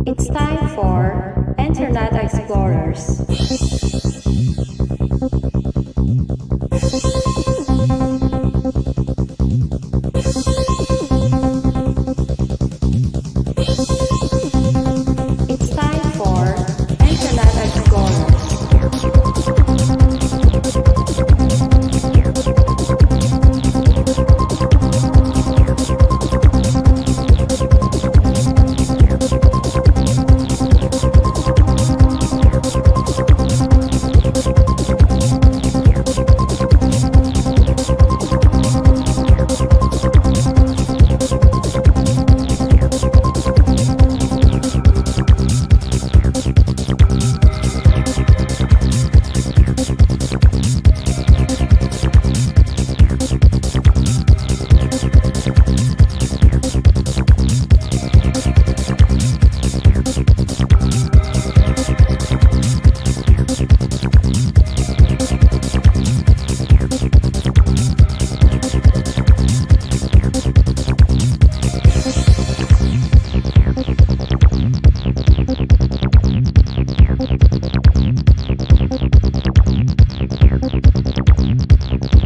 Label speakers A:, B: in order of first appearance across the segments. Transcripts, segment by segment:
A: It's time for Internet Explorers. It's time for Internet Explorers.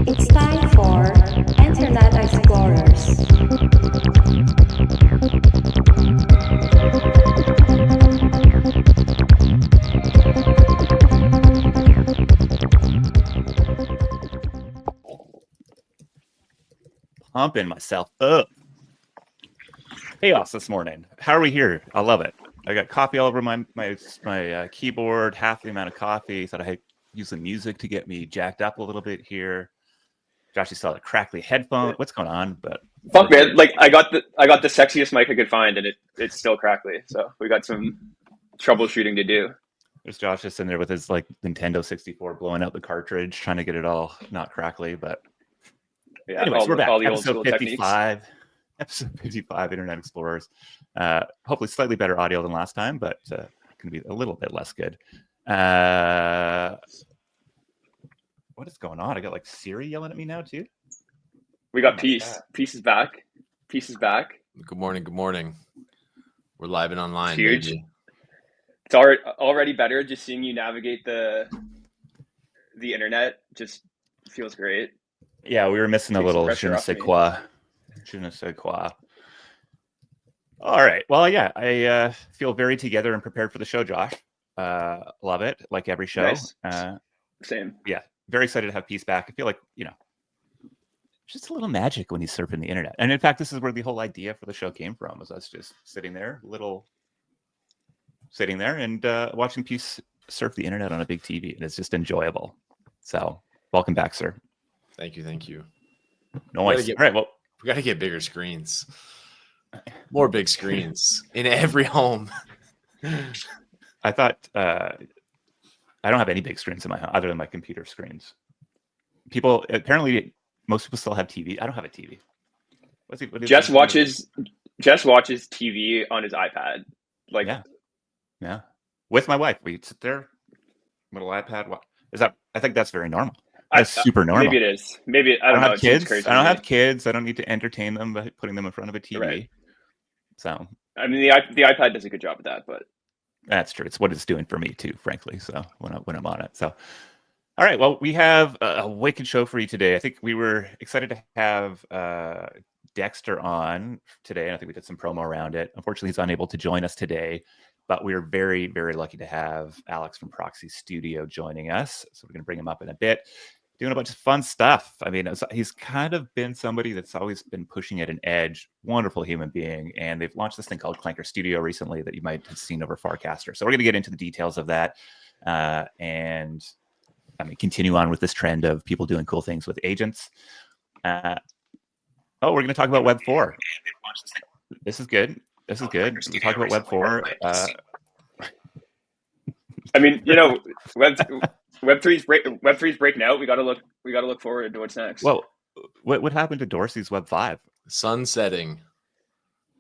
A: It's time for Internet Explorers.
B: Pumping myself up. Chaos this morning. How are we here? I love it. I got coffee all over my keyboard, half the amount of coffee. Thought I'd use the music to get me jacked up a little bit here. Josh, you saw the crackly headphone. What's going on? But
C: fuck, man! Like I got the sexiest mic I could find, and it's still crackly. So we got some troubleshooting to do.
B: There's Josh just in there with his like Nintendo 64 blowing out the cartridge, trying to get it all not crackly. But
C: yeah,
B: anyways, we're back.
C: All the
B: Episode
C: old school
B: 55. Techniques. Episode 55, Internet Explorers. Hopefully slightly better audio than last time, but going to be a little bit less good. What is going on? I got like Siri yelling at me now too.
C: We got Peace. Peace is back. Peace is back.
D: Good morning. Good morning. We're live and online.
C: Huge.
D: Baby.
C: It's already better. Just seeing you navigate the internet just feels great.
B: Yeah, we were missing a little je ne sais quoi. Je ne sais quoi. All right. Well, yeah, I feel very together and prepared for the show, Josh. Love it. Like every show.
C: Nice. Same.
B: Yeah. Very excited to have Peace back. I feel like, just a little magic when he's surfing the internet. And in fact, this is where the whole idea for the show came from, was us just sitting there and watching Peace surf the internet on a big TV. And it's just enjoyable. So welcome back, sir.
D: Thank you. Thank you.
B: Nice. All right. Well,
D: we got to get bigger screens. More big screens in every home.
B: I thought I don't have any big screens in my home other than my computer screens. Apparently, most people still have TV. I don't have a TV.
C: Jess watches TV on his iPad. Like,
B: yeah. With my wife, we sit there, little iPad. I think that's very normal. That's super normal.
C: Maybe it is. Maybe I don't know.
B: Have kids. I don't have kids. I don't need to entertain them by putting them in front of a TV.
C: Right.
B: So
C: I mean, the iPad does a good job of that, but
B: that's true. It's what it's doing for me too, frankly. So when I'm on it. So all right. Well, we have a wicked show for you today. I think we were excited to have Dexter on today, and I think we did some promo around it. Unfortunately, he's unable to join us today, but we're very, very lucky to have Alex from Proxystudio joining us. So we're going to bring him up in a bit. Doing a bunch of fun stuff. I mean, he's kind of been somebody that's always been pushing at an edge. Wonderful human being. And they've launched this thing called Clanker Studio recently that you might have seen over Farcaster. So we're going to get into the details of that. And I mean, continue on with this trend of people doing cool things with agents. We're going to talk about Web 4. This is good. We'll talk about Web 4.
C: I mean, Web 3's breaking out. We gotta look forward to what's next.
B: Well, what happened to Dorsey's Web 5?
D: Sunsetting.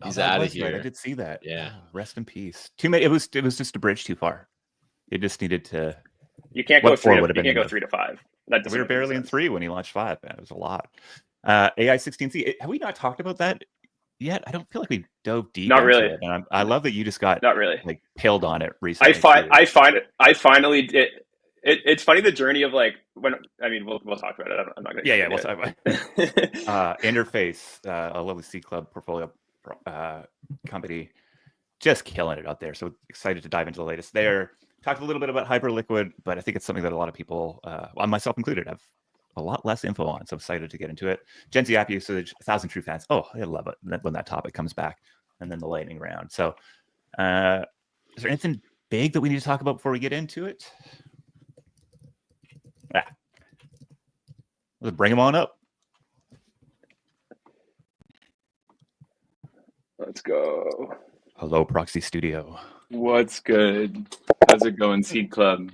D: He's out of here.
B: Right. I did see that.
D: Yeah.
B: Rest in peace. Too many. It was just a bridge too far. It just needed to.
C: You can't go 3 to 5.
B: We were barely in 3 when he launched 5. Man, it was a lot. AI 16C. Have we not talked about that yet. I don't feel like we dove deep
C: Not
B: into
C: really.
B: it, and I love that you just got
C: Not really.
B: like pilled on it recently.
C: I finally did. It's funny the journey of like when I mean we'll talk about it. I'm not gonna.
B: Yeah, we'll talk about it. Interface, a lovely C Club portfolio company, just killing it out there. So excited to dive into the latest there. Talked a little bit about Hyperliquid, but I think it's something that a lot of people, myself included, have a lot less info on. So excited to get into it. Gen Z app usage, 1,000 true fans. Oh, I love it when that topic comes back, and then the lightning round. So, is there anything big that we need to talk about before we get into it? Let's bring them on up.
C: Let's go.
B: Hello, Proxystudio.
E: What's good? How's it going, Seed Club?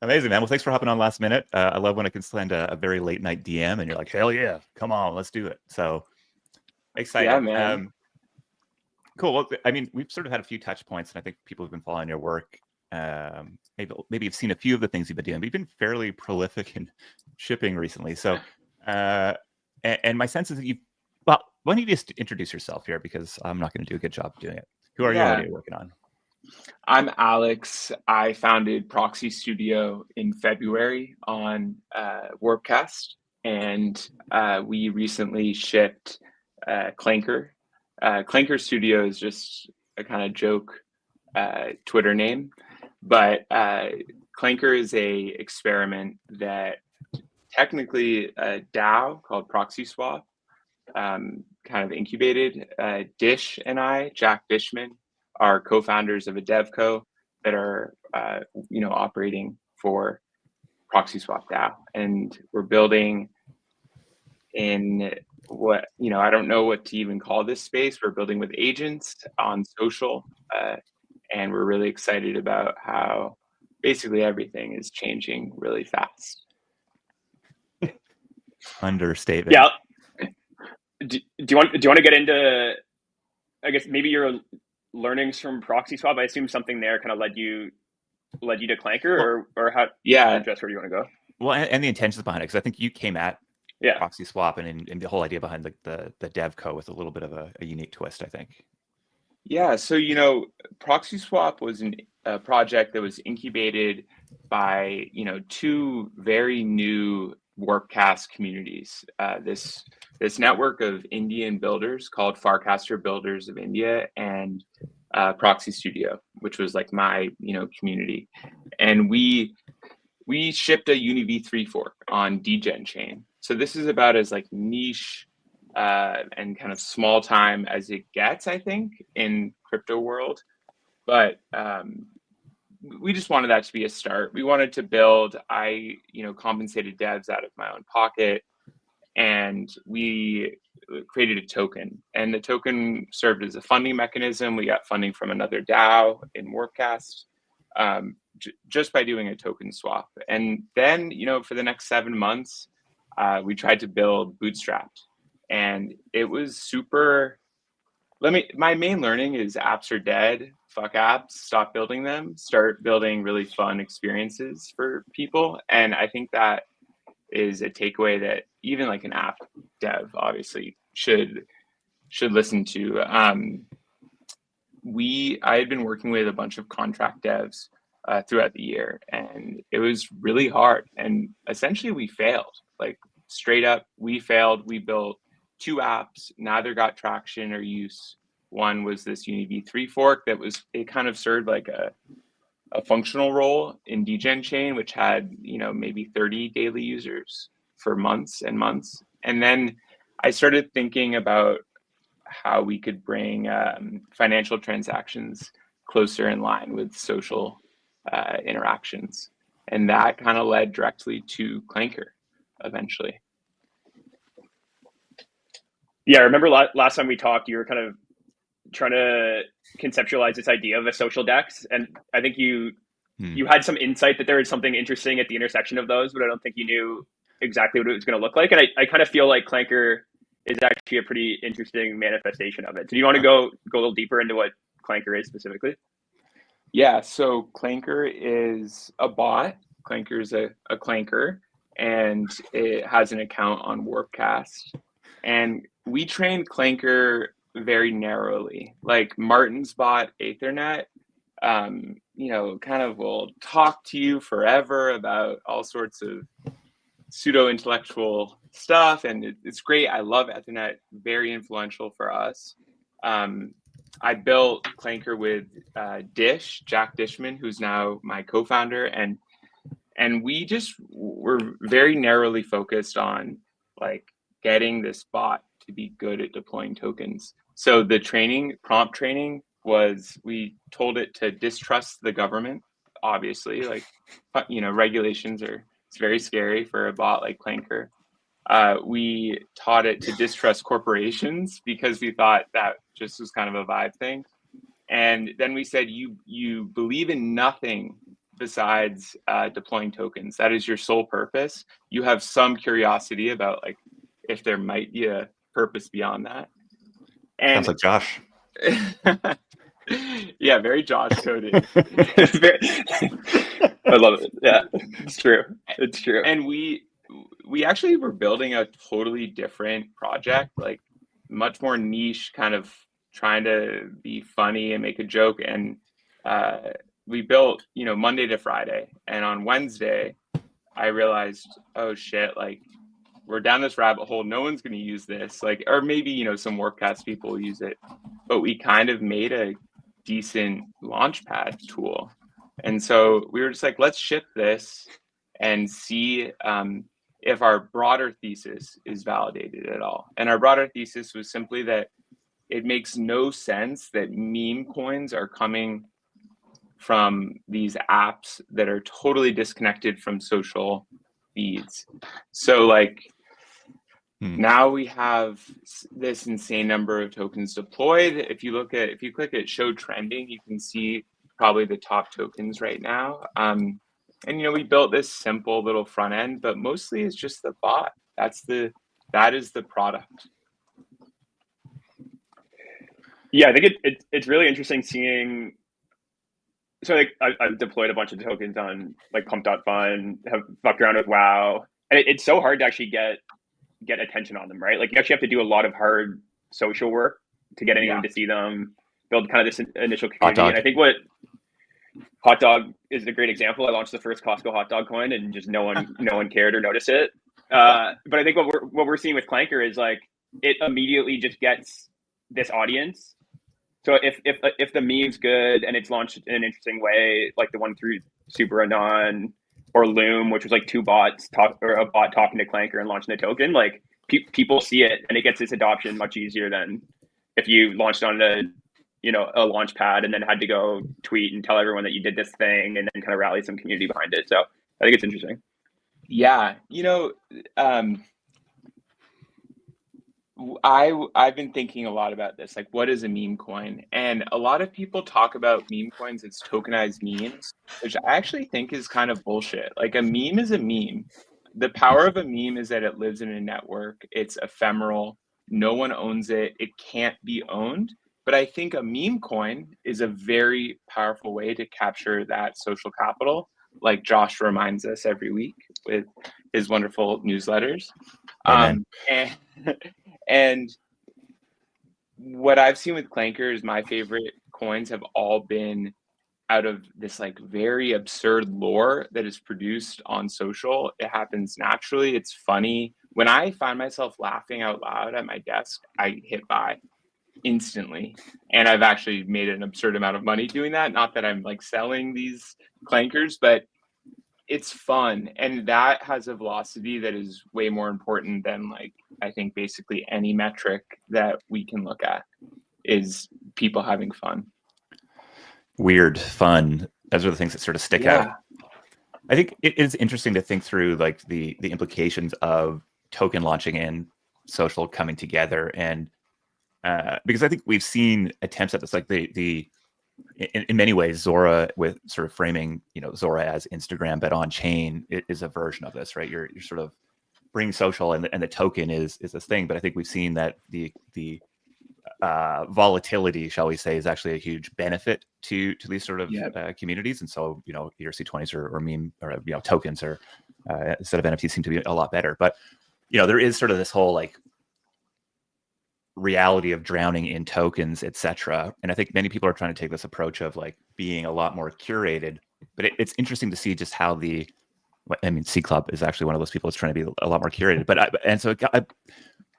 B: Amazing, man. Well, thanks for hopping on last minute. I love when I can send a very late night DM and you're like, hell yeah, come on, let's do it. So excited.
E: Yeah, man.
B: Cool. Well, I mean, we've sort of had a few touch points, and I think people have been following your work. Maybe you've seen a few of the things you've been doing, but you've been fairly prolific in shipping recently. So, and my sense is that well, why don't you just introduce yourself here, because I'm not going to do a good job of doing it. Who are you and what are you working on?
E: I'm Alex. I founded Proxystudio in February on Warpcast, and we recently shipped Clanker. Clanker Studio is just a kind of joke Twitter name, but Clanker is a experiment that technically a DAO called Proxyswap kind of incubated. Dish and I, Jack Dishman, are co-founders of a devco that are operating for Proxyswap DAO, and we're building in what I don't know what to even call this space. We're building with agents on social, and we're really excited about how basically everything is changing really fast.
B: Understatement.
C: Yeah. Do you want to get into, I guess, maybe your learnings from Proxyswap? I assume something there kind of led you to Clanker, or how?
E: Yeah.
C: Just where do you want to go?
B: Well, and the intentions behind it, because I think you came at Proxyswap and the whole idea behind the devco with a little bit of a unique twist, I think.
E: Yeah, so Proxyswap was a project that was incubated by two very new Warpcast communities. This network of Indian builders called Farcaster Builders of India, and Proxystudio, which was like my community, and we shipped a UniV3 fork on Degen chain. So this is about as like niche and kind of small time as it gets, I think, in crypto world. But we just wanted that to be a start. We wanted to build. I compensated devs out of my own pocket, and we created a token. And the token served as a funding mechanism. We got funding from another DAO in Warpcast. Just by doing a token swap. And then, for the next 7 months, we tried to build bootstrapped, and it was super. My main learning is apps are dead. Fuck apps. Stop building them. Start building really fun experiences for people. And I think that is a takeaway that even like an app dev obviously should listen to. I had been working with a bunch of contract devs throughout the year, and it was really hard, and essentially we failed. Like straight up, we failed. We built 2 apps, neither got traction or use. One was this UniV3 fork it kind of served like a functional role in Degen chain, which had maybe 30 daily users for months and months. And then I started thinking about how we could bring financial transactions closer in line with social interactions. And that kind of led directly to Clanker eventually.
C: Yeah, I remember last time we talked, you were kind of trying to conceptualize this idea of a social DEX. And I think you had some insight that there was something interesting at the intersection of those, but I don't think you knew exactly what it was going to look like. And I kind of feel like Clanker is actually a pretty interesting manifestation of it. So do you want to go a little deeper into what Clanker is specifically?
E: Yeah, so Clanker is a bot. Clanker is a clanker, and it has an account on Warpcast. And we trained Clanker very narrowly. Like Martin's bot Ethernet, you know, kind of will talk to you forever about all sorts of pseudo intellectual stuff, and it's great. I love Ethernet, very influential for us. I built Clanker with Jack Dishman, who's now my co-founder, and we just were very narrowly focused on like getting this bot to be good at deploying tokens. So the prompt training was, we told it to distrust the government, obviously, like, you know, regulations it's very scary for a bot like Clanker. We taught it to distrust corporations because we thought that just was kind of a vibe thing. And then we said, you believe in nothing besides deploying tokens. That is your sole purpose. You have some curiosity about like if there might be a purpose beyond that. And
B: Sounds like Josh.
E: Yeah, very Josh coded.
C: I love it. Yeah, it's true. It's true.
E: And we actually were building a totally different project, like much more niche, kind of trying to be funny and make a joke. And we built, you know, Monday to Friday. And on Wednesday, I realized, oh shit, like we're down this rabbit hole. No one's going to use this. Like, or maybe, you know, some Workcast people use it. But we kind of made a decent launchpad tool. And so we were just like, let's ship this and see if our broader thesis is validated at all. And our broader thesis was simply that it makes no sense that meme coins are coming from these apps that are totally disconnected from social feeds. So like now we have this insane number of tokens deployed. If you click at show trending, you can see probably the top tokens right now. And, you know, we built this simple little front end, but mostly it's just the bot. That is the product.
C: Yeah, I think it's really interesting seeing. So like I've deployed a bunch of tokens on like pump.fun, have fucked around with WoW, and it's so hard to actually get attention on them, right? Like you actually have to do a lot of hard social work to get anyone to see them, build kind of this initial community. And I think what Hot Dog is a great example. I launched the first Costco hot dog coin, and just no one cared or noticed it. But I think what we're seeing with Clanker is like it immediately just gets this audience. So if the meme's good and it's launched in an interesting way, like the one through Super Anon or Loom, which was like a bot talking to Clanker and launching a token, like people see it and it gets this adoption much easier than if you launched on a launch pad and then had to go tweet and tell everyone that you did this thing and then kind of rally some community behind it. So I think it's interesting.
E: Yeah, you know, I've been thinking a lot about this, like what is a meme coin? And a lot of people talk about meme coins as tokenized memes, which I actually think is kind of bullshit. Like a meme is a meme. The power of a meme is that it lives in a network. It's ephemeral. No one owns it. It can't be owned. But I think a meme coin is a very powerful way to capture that social capital, like Josh reminds us every week with his wonderful newsletters. And what I've seen with Clanker is my favorite coins have all been out of this like very absurd lore that is produced on social. It happens naturally. It's funny. When I find myself laughing out loud at my desk, I hit buy instantly. And I've actually made an absurd amount of money doing that. Not that I'm like selling these Clankers, but it's fun. And that has a velocity that is way more important than like, I think basically any metric that we can look at is people having fun.
B: Weird, fun. Those are the things that sort of stick out. I think it is interesting to think through like the implications of token launching and social coming together. And because I think we've seen attempts at this, like in many ways, Zora with sort of framing, Zora as Instagram, but on chain is a version of this, right? You're sort of bringing social and the token is this thing. But I think we've seen that the volatility, shall we say, is actually a huge benefit to these sort of communities. And so, ERC20s or meme or, tokens or instead of NFTs seem to be a lot better. But, there is sort of this whole like reality of drowning in tokens, etc. And I think many people are trying to take this approach of like being a lot more curated. But it's interesting to see just how Seed Club is actually one of those people that's trying to be a lot more curated. But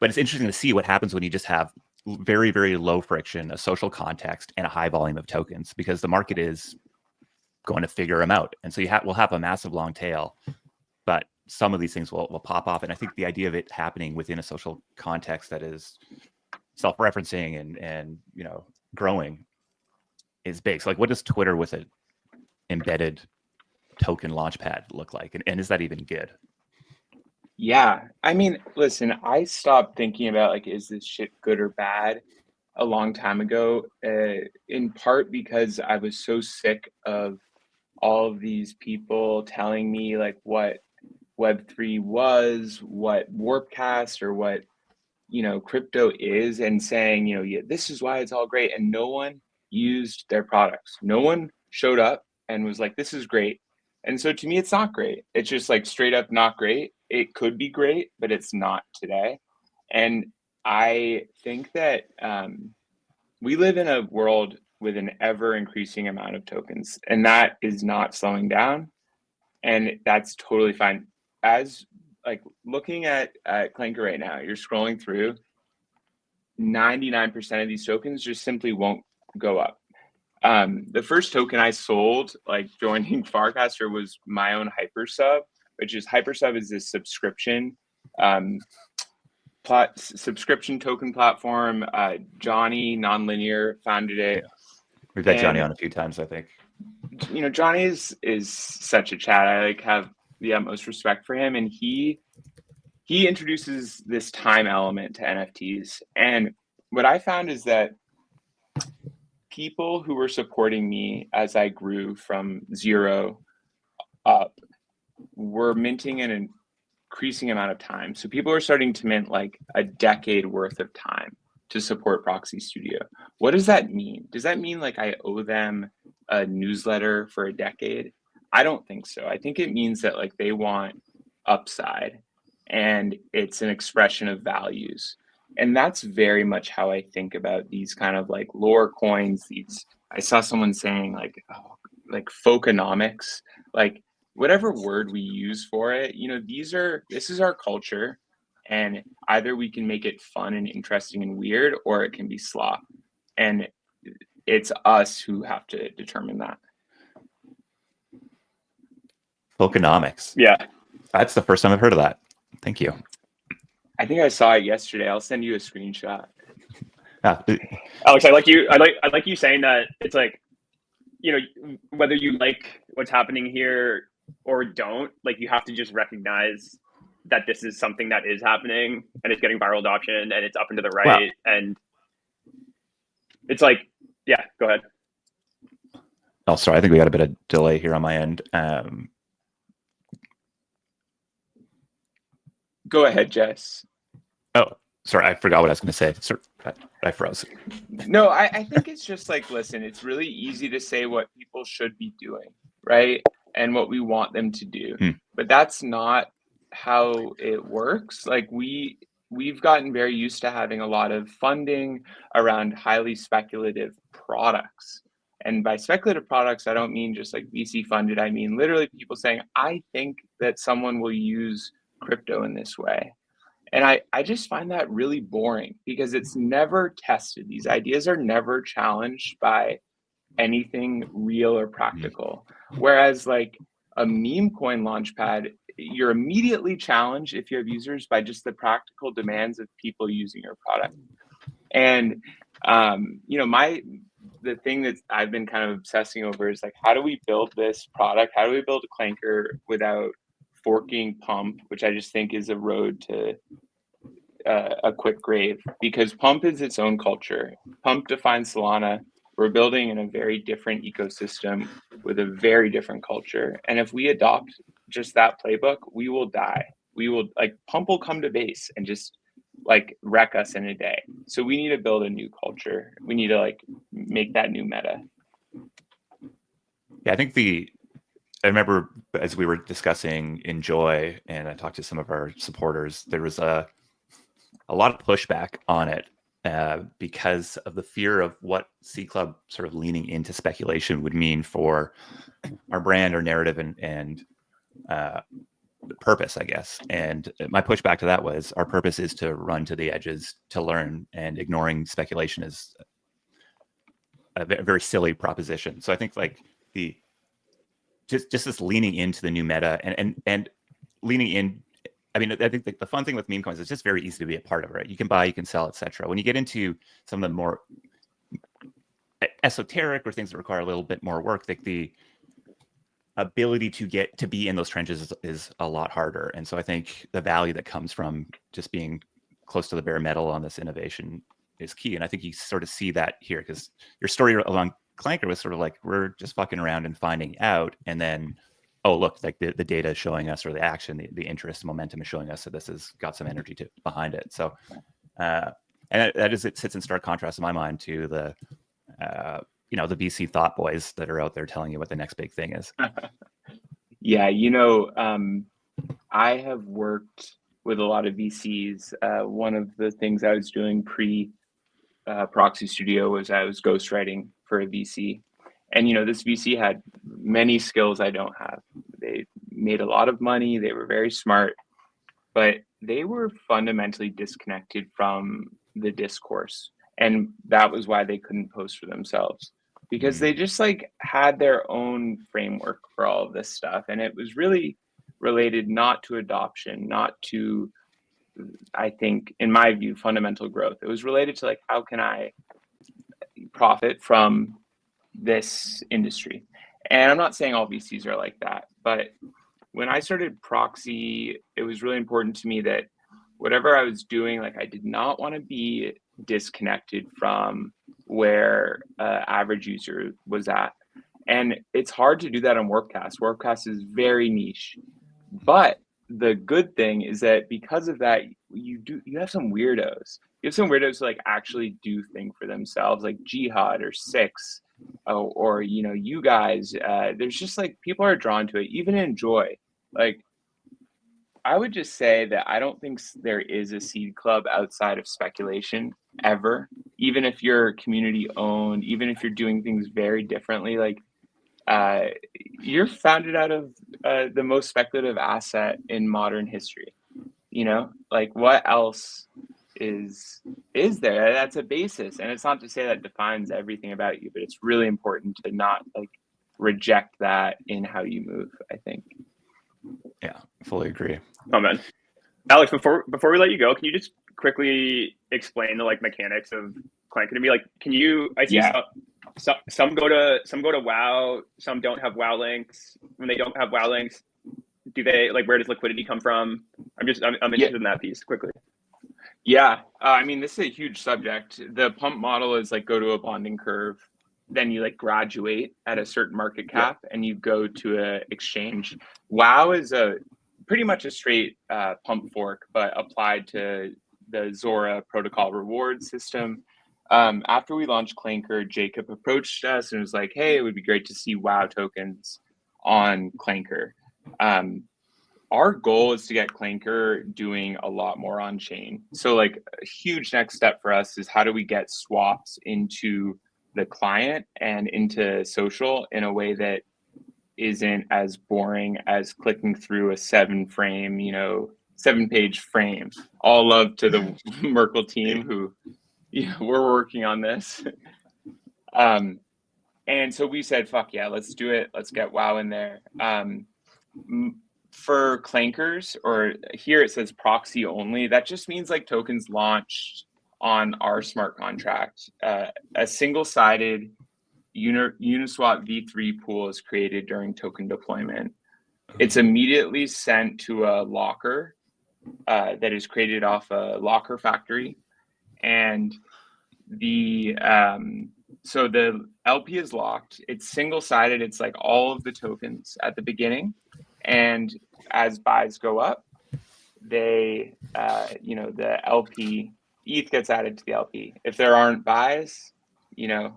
B: it's interesting to see what happens when you just have very, very low friction, a social context, and a high volume of tokens, because the market is going to figure them out. And so we'll have a massive long tail, but some of these things will pop off. And I think the idea of it happening within a social context that is self-referencing and growing is big. So like, what does Twitter with an embedded token launchpad look like? And is that even good?
E: Yeah. I mean, listen, I stopped thinking about like, is this shit good or bad a long time ago, in part because I was so sick of all of these people telling me like what Web3 was, what Warpcast or what, crypto is, and saying, yeah, this is why it's all great. And no one used their products. No one showed up and was like, this is great. And so to me, it's not great. It's just like straight up not great. It could be great, but it's not today. And I think that we live in a world with an ever increasing amount of tokens, and that is not slowing down. And that's totally fine. As like looking at Clanker right now, you're scrolling through, 99% of these tokens just simply won't go up. The first token I sold, like joining Farcaster, was my own Hypersub, which is Hypersub is this subscription subscription token platform. Johnny Nonlinear founded it.
B: We've had Johnny on a few times, I think.
E: Johnny is such a chat. I like have the utmost respect for him, and he introduces this time element to NFTs. And what I found is that people who were supporting me as I grew from 0 up were minting an increasing amount of time. So people are starting to mint like a decade worth of time to support Proxystudio. What does that mean? Does that mean like I owe them a newsletter for a decade? I don't think so. I think it means that like they want upside, and it's an expression of values. And that's very much how I think about these kind of like lore coins. I saw someone saying like folkonomics, like whatever word we use for it, this is our culture, and either we can make it fun and interesting and weird, or it can be slop. And it's us who have to determine that.
B: Folkonomics.
C: Yeah.
B: That's the first time I've heard of that. Thank you.
E: I think I saw it yesterday. I'll send you a screenshot.
C: Alex, I like you saying that it's like, whether you like what's happening here or don't, like you have to just recognize that this is something that is happening and it's getting viral adoption and it's up and to the right. Wow. And it's like, yeah, go ahead.
B: Oh, sorry. I think we got a bit of delay here on my end.
E: Go ahead, Jess.
B: Oh, sorry. I forgot what I was going to say. Sorry, I froze.
E: No, I think it's just like, listen, it's really easy to say what people should be doing, right? And what we want them to do. But that's not how it works. Like we've gotten very used to having a lot of funding around highly speculative products. And by speculative products, I don't mean just like VC funded. I mean literally people saying, I think that someone will use crypto in this way. And I just find that really boring because it's never tested. These ideas are never challenged by anything real or practical. Whereas like a Memecoin launchpad, you're immediately challenged if you have users by just the practical demands of people using your product. And the thing that I've been kind of obsessing over is like, how do we build this product? How do we build a Clanker without forking Pump, which I just think is a road to a quick grave, because Pump is its own culture. Pump defines Solana. We're building in a very different ecosystem with a very different culture. And if we adopt just that playbook, we will die. We will Pump will come to base and just like wreck us in a day. So we need to build a new culture. We need to like make that new meta.
B: Yeah, I remember as we were discussing Enjoy and I talked to some of our supporters, there was a lot of pushback on it. because of the fear of what Seed Club sort of leaning into speculation would mean for our brand or narrative and purpose, I guess. And my pushback to that was our purpose is to run to the edges to learn, and ignoring speculation is a very silly proposition. So I think like just this leaning into the new meta and leaning in. I mean, I think the fun thing with Memecoins is it's just very easy to be a part of it, right? You can buy, you can sell, etc. When you get into some of the more esoteric or things that require a little bit more work, like the ability to get to be in those trenches is a lot harder. And so I think the value that comes from just being close to the bare metal on this innovation is key. And I think you sort of see that here, because your story along Clanker was sort of like, we're just fucking around and finding out, and then oh, look, like the data is showing us, or the action, the interest, momentum is showing us that this has got some energy behind it. So, and it sits in stark contrast in my mind to the the VC thought boys that are out there telling you what the next big thing is.
E: Yeah, I have worked with a lot of VCs. One of the things I was doing pre Proxystudio was I was ghostwriting for a VC. And, this VC had many skills I don't have. They made a lot of money. They were very smart, but they were fundamentally disconnected from the discourse. And that was why they couldn't post for themselves, because they just like had their own framework for all of this stuff. And it was really related not to adoption, not to, I think, in my view, fundamental growth. It was related to like, how can I profit from this industry? And I'm not saying all VCs are like that, but when I started Proxy, it was really important to me that whatever I was doing, like I did not want to be disconnected from where average user was at. And it's hard to do that on Warpcast. Warpcast is very niche, but the good thing is that because of that, you have some weirdos. You have some weirdos who like actually do think for themselves, like Jihad or Six, or you guys. There's just like people are drawn to it, even in Joy. Like I would just say that I don't think there is a seed club outside of speculation ever. Even if you're community owned, even if you're doing things very differently, like you're founded out of the most speculative asset in modern history. Like what else is there? That's a basis. And it's not to say that defines everything about you, but it's really important to not like reject that in how you move, I think.
B: Yeah, fully agree.
C: Oh man, Alex, before we let you go, can you just quickly explain the like mechanics of Clanker to me? Like, can you? I see some go to WoW, some don't have WoW links. When they don't have WoW links, do they like? Where does liquidity come from? I'm interested in that piece quickly.
E: Yeah, I mean, this is a huge subject. The pump model is like go to a bonding curve, then you like graduate at a certain market cap, and you go to a exchange. WoW is pretty much a straight pump fork, but applied to the Zora protocol reward system. After we launched Clanker, Jacob approached us and was like, hey, it would be great to see WoW tokens on Clanker. Our goal is to get Clanker doing a lot more on chain. So like a huge next step for us is how do we get swaps into the client and into social in a way that isn't as boring as clicking through a 7-page frame. All love to the Merkle team who, we're working on this. And so we said, fuck yeah, let's do it. Let's get WoW in there. For Clankers, or here it says proxy only, that just means like tokens launched on our smart contract. A single-sided Uniswap v3 pool is created during token deployment. It's immediately sent to a locker that is created off a locker factory, and so the LP is locked. It's single-sided. It's like all of the tokens at the beginning, and as buys go up, they the LP ETH gets added to the LP. If there aren't buys, that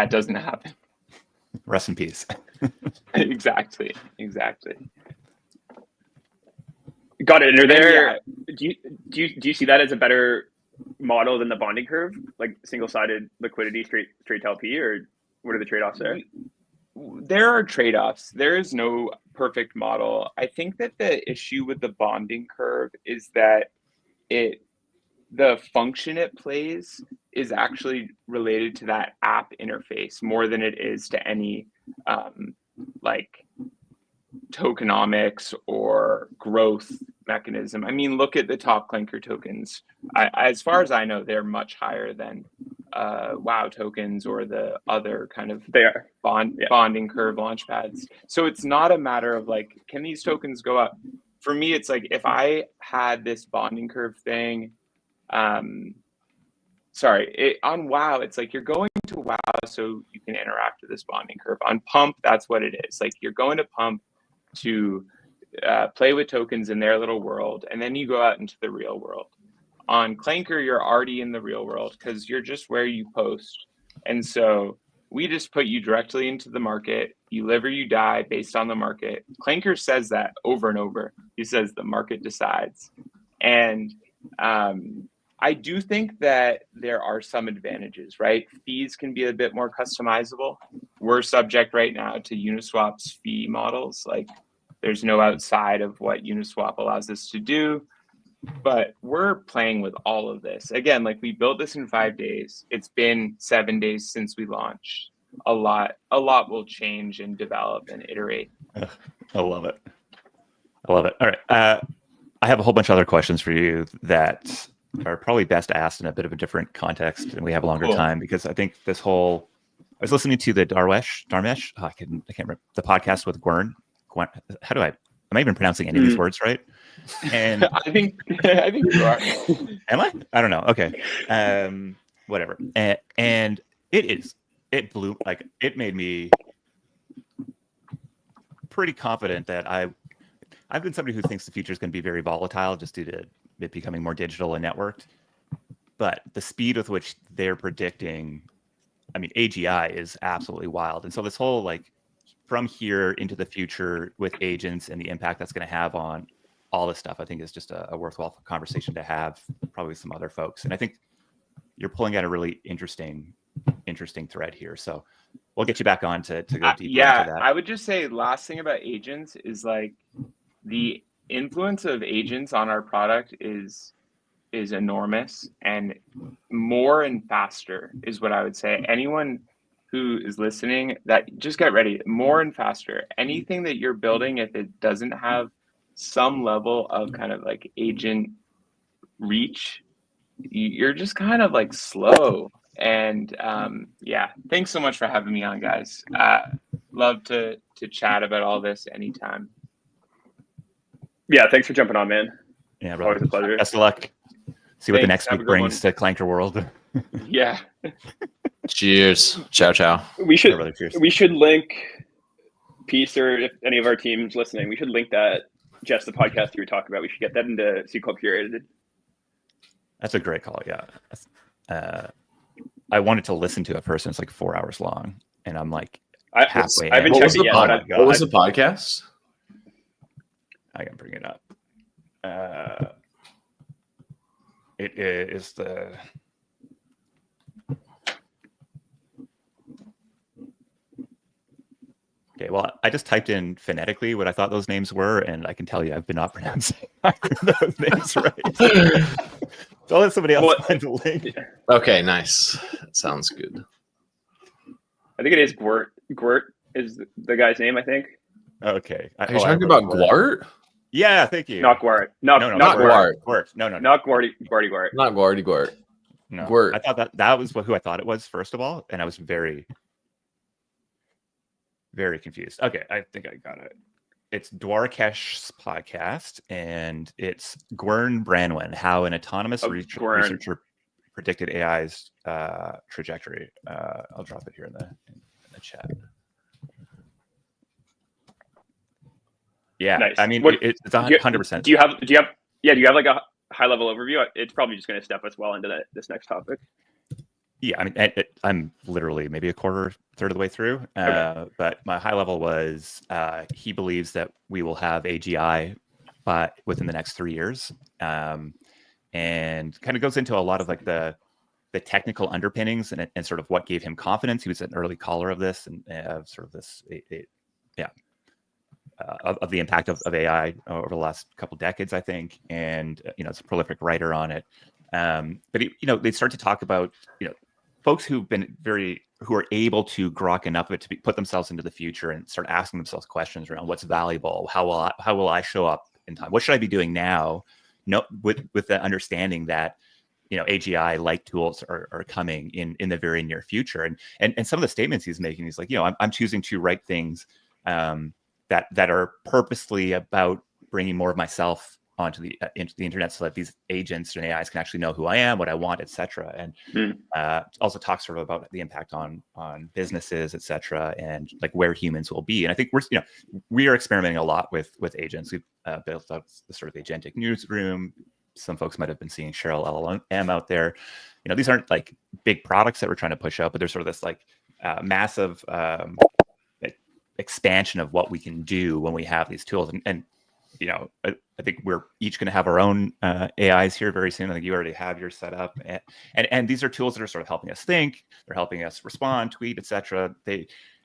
E: doesn't happen.
B: Rest in peace.
E: Exactly.
C: Got it. And are there? Do you see that as a better model than the bonding curve, like single-sided liquidity straight to LP, or what are the trade-offs there?
E: There are trade-offs. There is no perfect model. I think that the issue with the bonding curve is that the function it plays is actually related to that app interface more than it is to any like tokenomics or growth mechanism. I mean, look at the top Clanker tokens. As far as I know, they're much higher than WoW tokens or the other kind of bonding curve launchpads. So it's not a matter of like, can these tokens go up? For me, it's like if I had this bonding curve thing, on WoW, it's like you're going to WoW so you can interact with this bonding curve. On Pump, that's what it is. Like you're going to Pump to play with tokens in their little world, and then you go out into the real world. On Clanker, you're already in the real world because you're just where you post. And so we just put you directly into the market. You live or you die based on the market. Clanker says that over and over. He says the market decides. And I do think that there are some advantages, right? Fees can be a bit more customizable. We're subject right now to Uniswap's fee models. Like there's no outside of what Uniswap allows us to do. But we're playing with all of this. Again, like we built this in 5 days. It's been 7 days since we launched. A lot will change and develop and iterate.
B: I love it. All right. I have a whole bunch of other questions for you that are probably best asked in a bit of a different context, and we have a longer time because I think this whole. I was listening to the Dharmesh. I can't remember the podcast with Gwern. How do I? Am I even pronouncing any of these words right? And
E: I think you are.
B: Am I? I don't know. Okay. Whatever. And it blew, like it made me pretty confident that I've been somebody who thinks the future is going to be very volatile just due to it becoming more digital and networked. But the speed with which they're predicting, I mean, AGI is absolutely wild. And so this whole like from here into the future with agents and the impact that's going to have on all this stuff, I think is just a worthwhile conversation to have, probably with some other folks. And I think you're pulling out a really interesting thread here. So we'll get you back on to go deeper into that.
E: I would just say last thing about agents is like the influence of agents on our product is enormous, and more and faster is what I would say. Anyone who is listening, that just get ready, more and faster. Anything that you're building, if it doesn't have some level of kind of like agent reach, you're just kind of like slow. And thanks so much for having me on, guys. Love to chat about all this anytime.
C: Yeah, thanks for jumping on, man.
B: Yeah,
C: always a pleasure.
B: Best of luck. See what the
E: Thanks.
B: next
E: Have a
B: week
E: good
B: brings to Clanker World.
E: Yeah.
D: Cheers. Ciao, ciao.
C: We should
B: Really, cheers.
C: we should link Peace, or if any of our teams listening, we should link that just the podcast you were talking about. We should get that into Seed Club Curated.
B: That's a great call. Yeah. I wanted to listen to it first, and it's like 4 hours long, and I'm like halfway.
C: I haven't
D: What was
C: checked it
D: the
C: yet.
D: What was the podcast?
B: I can bring it up. It is the. Okay, well, I just typed in phonetically what I thought those names were, and I can tell you I've been not pronouncing those names right. So I'll let somebody else find the link.
D: Okay, nice. Sounds good.
C: I think it is Gwert. Gwert is the guy's name, I think.
B: Okay.
D: Are you talking about Gwart?
B: Yeah, thank you.
C: Not Gwart.
D: Not Gwart.
B: Gwart. No.
C: Not Gwarty Gwart.
D: Not Gwarty Gwart.
B: No.
D: Gwart.
B: I thought that was who I thought it was, first of all, and I was very, very confused. Okay, I think I got it. It's Dwarkesh's podcast, and it's Gwern Branwen, how an autonomous researcher predicted AI's trajectory. I'll drop it here in the chat. Yeah,
C: Nice.
B: I mean, it's 100%.
C: Do you have like a high level overview? It's probably just going to step us well into this next topic.
B: Yeah, I mean, I'm literally maybe a third of the way through.
C: Okay.
B: But my high level was he believes that we will have AGI within the next 3 years. And and kind of goes into a lot of like the technical underpinnings and sort of what gave him confidence. He was an early caller of this and sort of this, of the impact of AI over the last couple decades, I think. And, it's a prolific writer on it. But, they start to talk about, folks who are able to grok enough of it to put themselves into the future and start asking themselves questions around what's valuable, how will I show up in time? What should I be doing now? With the understanding that, AGI like tools are coming in the very near future. And some of the statements he's making, he's like, I'm choosing to write things that are purposely about bringing more of myself onto into the internet, so that these agents and AIs can actually know who I am, what I want, etc. And also talks sort of about the impact on businesses, etc., and like where humans will be. And I think we are experimenting a lot with agents. We've built out the sort of agentic newsroom. Some folks might have been seeing Cheryl LLM out there. These aren't like big products that we're trying to push out, but there's sort of this like massive expansion of what we can do when we have these tools. And I think we're each going to have our own AIs here very soon. I think you already have yours set up, and these are tools that are sort of helping us think. They're helping us respond, tweet, etc.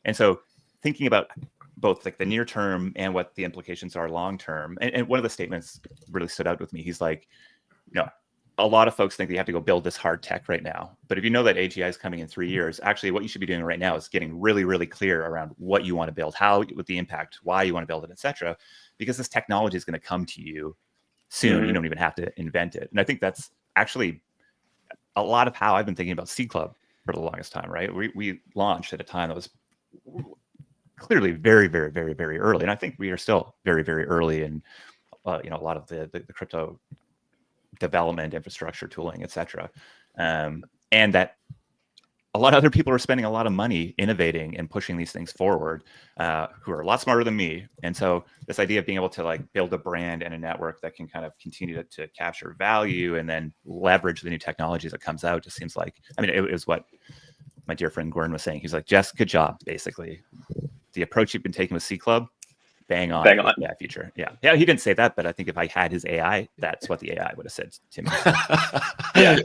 B: And so thinking about both like the near term and what the implications are long term. And one of the statements really stood out with me. He's like, a lot of folks think they have to go build this hard tech right now. But if you know that AGI is coming in 3 years, actually what you should be doing right now is getting really, really clear around what you want to build, how, with the impact, why you want to build it, etc. Because this technology is going to come to you soon. You don't even have to invent it. And I think that's actually a lot of how I've been thinking about Seed Club for the longest time, right? We launched at a time that was clearly very, very, very, very early. And I think we are still very, very early in, a lot of the crypto development, infrastructure, tooling, etc. And that a lot of other people are spending a lot of money innovating and pushing these things forward, who are a lot smarter than me. And so this idea of being able to like build a brand and a network that can kind of continue to capture value and then leverage the new technologies that comes out just seems like, it was what my dear friend Gordon was saying. He's like, Jess, good job, basically. The approach you've been taking with Seed Club, bang on. Yeah, future. Yeah. He didn't say that, but I think if I had his AI, that's what the AI would have said to me.
C: Yeah.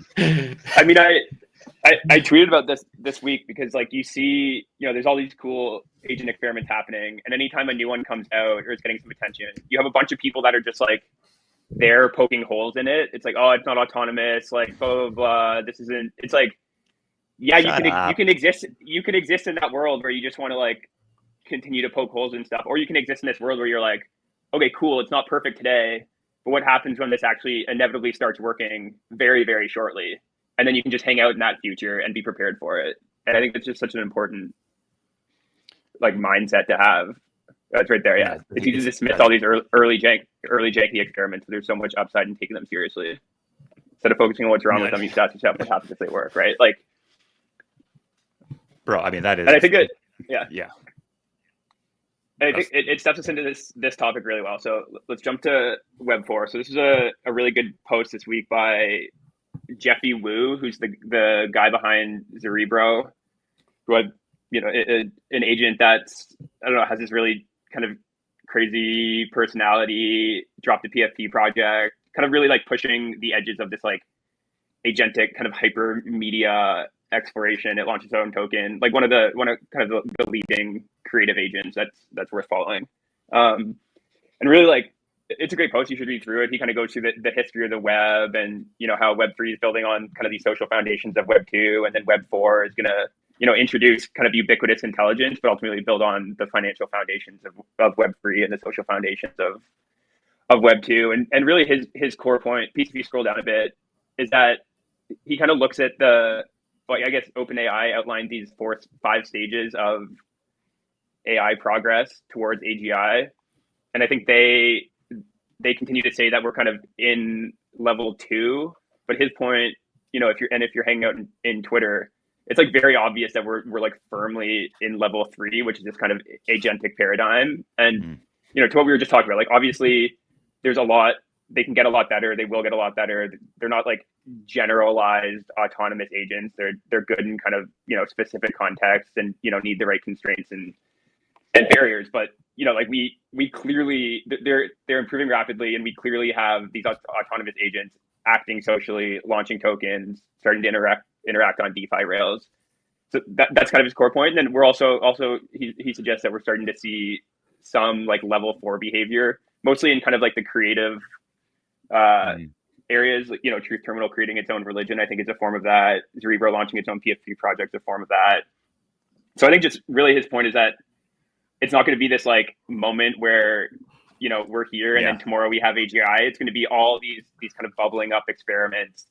C: I tweeted about this week because like you see, there's all these cool agent experiments happening, and anytime a new one comes out or is getting some attention, you have a bunch of people that are just like they're poking holes in it. It's like, oh, it's not autonomous, like blah blah blah. This isn't. It's like, yeah, you can exist in that world where you just want to like continue to poke holes and stuff, or you can exist in this world where you're like, okay, cool, it's not perfect today, but what happens when this actually inevitably starts working very, very shortly? And then you can just hang out in that future and be prepared for it. And I think that's just such an important like mindset to have. That's right there. Yeah. It's easy to dismiss all these early janky experiments, but there's so much upside in taking them seriously. Instead of focusing on what's wrong with them, you start to what happens if they work, right? Like,
B: bro, that is.
C: And I think that, yeah.
B: Yeah.
C: And I think it steps us into this topic really well. So let's jump to Web4. So this is a really good post this week by Jeffy Wu, who's the guy behind Cerebro, who an agent that's, I don't know, has this really kind of crazy personality, dropped the PFP project, kind of really like pushing the edges of this like agentic kind of hyper media exploration. It launched its own token, like one of kind of the leading creative agents that's worth following. And really like, it's a great post. You should read through it. He kind of goes through the history of the web and, how Web3 is building on kind of these social foundations of Web2, and then Web4 is going to, introduce kind of ubiquitous intelligence, but ultimately build on the financial foundations of Web3 and the social foundations of Web2. And really his core point, if you scroll down a bit, is that he kind of looks at I guess OpenAI outlined these 5 stages of AI progress towards AGI. And I think they continue to say that we're kind of in level 2, but his point, if you're hanging out in Twitter, it's like very obvious that we're like firmly in level 3, which is this kind of agentic paradigm. And, to what we were just talking about, like, obviously there's a lot, they can get a lot better. They will get a lot better. They're not like generalized autonomous agents. They're good in kind of, specific contexts and, need the right constraints and barriers. But, like we clearly, they're improving rapidly, and we clearly have these autonomous agents acting socially, launching tokens, starting to interact on DeFi rails. So that's kind of his core point. And then we're also he suggests that we're starting to see some like level 4 behavior, mostly in kind of like the creative areas. Like, Truth Terminal creating its own religion, I think, is a form of that. Cerebro launching its own PFP project is a form of that. So I think just really his point is that it's not going to be this like moment where we're here and then tomorrow we have AGI. It's going to be all these kind of bubbling up experiments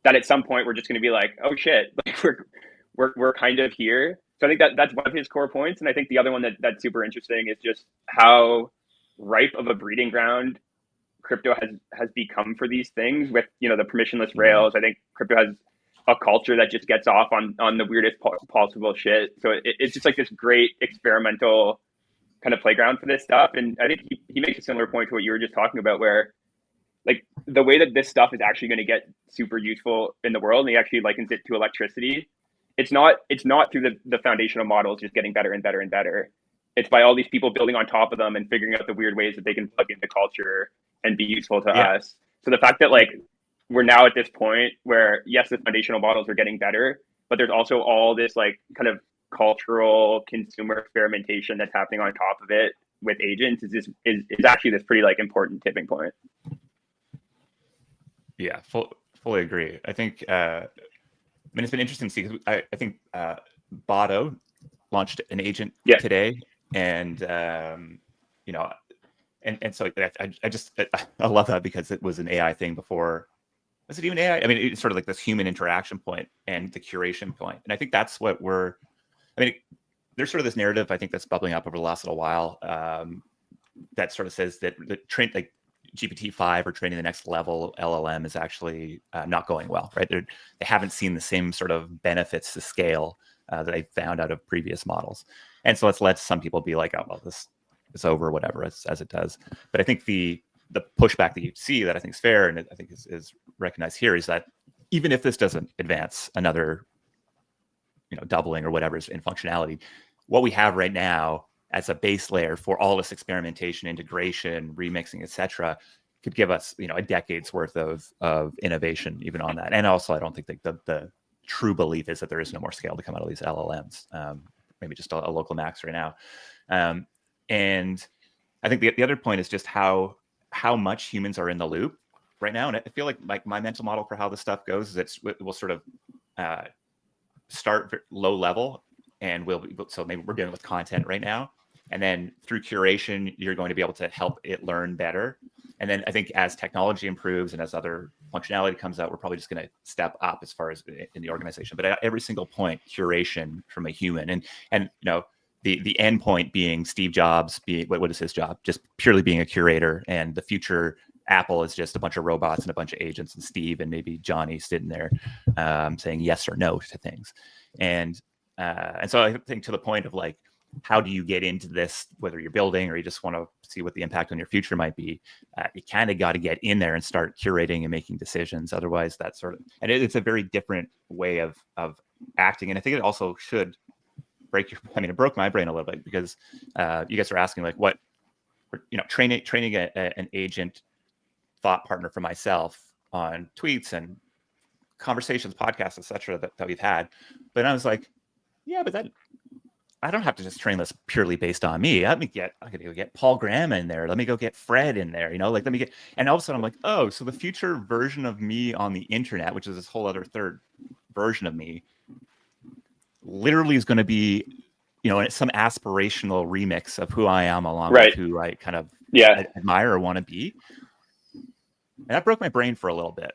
C: that at some point we're just going to be like, oh shit, like we're kind of here. So I think that's one of his core points. And I think the other one that's super interesting is just how ripe of a breeding ground crypto has become for these things with the permissionless rails. I think crypto has a culture that just gets off on the weirdest possible shit. So it's just like this great experimental kind of playground for this stuff. And I think he makes a similar point to what you were just talking about, where like the way that this stuff is actually going to get super useful in the world, and he actually likens it to electricity. It's not through the foundational models just getting better and better and better. It's by all these people building on top of them and figuring out the weird ways that they can plug into culture and be useful to us. So the fact that like we're now at this point where yes, the foundational models are getting better, but there's also all this like kind of cultural consumer experimentation that's happening on top of it with agents is actually this pretty like important tipping point.
B: Yeah, fully agree. I think it's been interesting to see, because I think Botto launched an agent today, and and so I love that, because it was an AI thing before. Was it even AI? I mean, it's sort of like this human interaction point and the curation point. And I think that's what there's sort of this narrative, I think, that's bubbling up over the last little while, that sort of says that the like GPT-5 or training the next level LLM is actually not going well, right? They haven't seen the same sort of benefits to scale that they found out of previous models. And so it's led some people be like, oh, well, this is over, whatever, as it does. But I think the pushback that you see that I think is fair, and I think is recognized here, is that even if this doesn't advance another doubling or whatever is in functionality, what we have right now as a base layer for all this experimentation, integration, remixing, etc., could give us a decade's worth of innovation even on that. And also, I don't think that the true belief is that there is no more scale to come out of these LLMs. Maybe just a local max right now. And I think the other point is just how much humans are in the loop right now. And I feel like my mental model for how this stuff goes is it will sort of start low level, and so maybe we're dealing with content right now, and then through curation you're going to be able to help it learn better. And then I think as technology improves and as other functionality comes out, we're probably just going to step up as far as in the organization. But at every single point, curation from a human, and the end point being Steve Jobs being, what is his job? Just purely being a curator. And the future Apple is just a bunch of robots and a bunch of agents, and Steve and maybe Johnny sitting there saying yes or no to things. And so I think, to the point of like, how do you get into this, whether you're building or you just want to see what the impact on your future might be, you kind of got to get in there and start curating and making decisions. Otherwise, that sort of, and it's a very different way of acting. And I think it also should it broke my brain a little bit, because you guys are asking like what, training an agent thought partner for myself on tweets and conversations, podcasts, etc. that we've had. But I was like, yeah, but I don't have to just train this purely based on me. I could go get Paul Graham in there. Let me go get Fred in there. And all of a sudden I'm like, oh, so the future version of me on the internet, which is this whole other third version of me, literally is going to be, some aspirational remix of who I am, along with who I kind of admire or want to be. And that broke my brain for a little bit,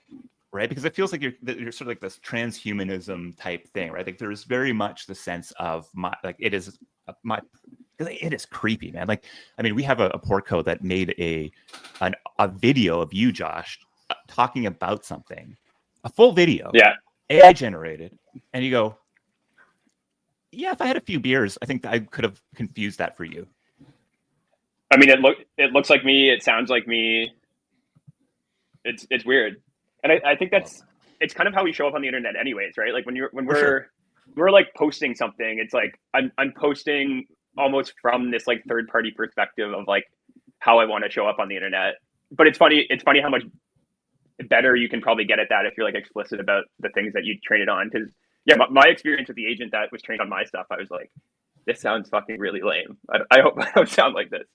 B: right? Because it feels like you're sort of like this transhumanism type thing, right? Like there's very much the sense of it is creepy, man. Like, I mean, we have a portco that made a video of you, Josh, talking about something, a full video, AI generated, and you go, yeah, if I had a few beers, I think that I could have confused that for you.
C: I mean, it looks like me. It sounds like me. It's weird. And I think it's kind of how we show up on the internet anyways, right? Like when we're like posting something, it's like I'm posting almost from this like third party perspective of like how I want to show up on the internet. But it's funny how much better you can probably get at that if you're like explicit about the things that you train it on. Because yeah, my experience with the agent that was trained on my stuff, I was like, this sounds fucking really lame. I hope I don't sound like this,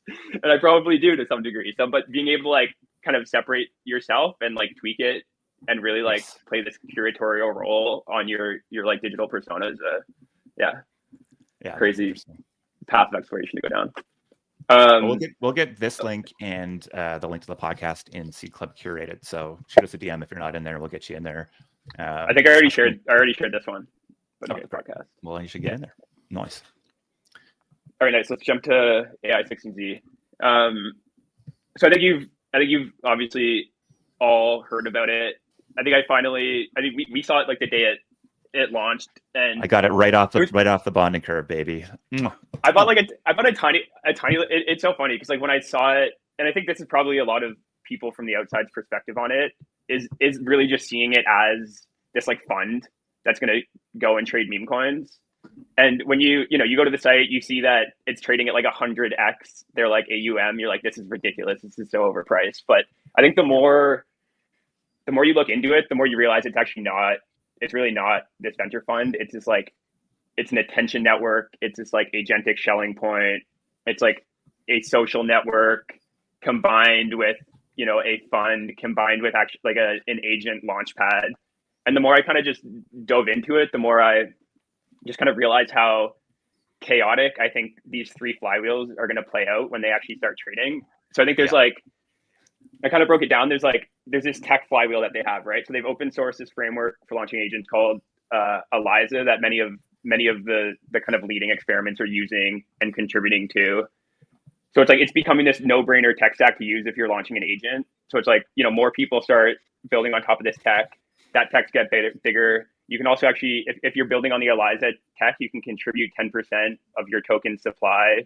C: and I probably do to some degree. So, but being able to like kind of separate yourself and like tweak it and really like play this curatorial role on your like digital personas, crazy path of exploration to go down.
B: We'll get this link and the link to the podcast in Seed Club curated. So shoot us a DM if you're not in there. We'll get you in there.
C: I think I already shared this one.
B: Okay, podcast. Well, you should get in there. Nice.
C: All right, nice. Let's jump to AI 16Z. So I think you've obviously all heard about it. I think we saw it like the day it launched, and
B: I got it right off the bonding curve, baby.
C: I bought a tiny. It's so funny because like when I saw it, and I think this is probably a lot of people from the outside's perspective on it is really just seeing it as this like fund that's going to go and trade meme coins. And when you go to the site, you see that it's trading at like 100x. They're like AUM. You're like, this is ridiculous. This is so overpriced. But I think the more you look into it, the more you realize it's actually not. It's really not this venture fund. It's just like, it's an attention network. It's this like agentic Schelling point. It's like a social network combined with, a fund combined with actually like an agent launch pad. And the more I kind of just dove into it, the more I just kind of realized how chaotic I think these three flywheels are going to play out when they actually start trading. So I think there's like, I kind of broke it down. There's this tech flywheel that they have, right? So they've open sourced this framework for launching agents called ELIZA that many of the kind of leading experiments are using and contributing to. So it's like, it's becoming this no-brainer tech stack to use if you're launching an agent. So it's like, more people start building on top of this tech. That techs get bigger. You can also actually, if you're building on the ELIZA tech, you can contribute 10% of your token supply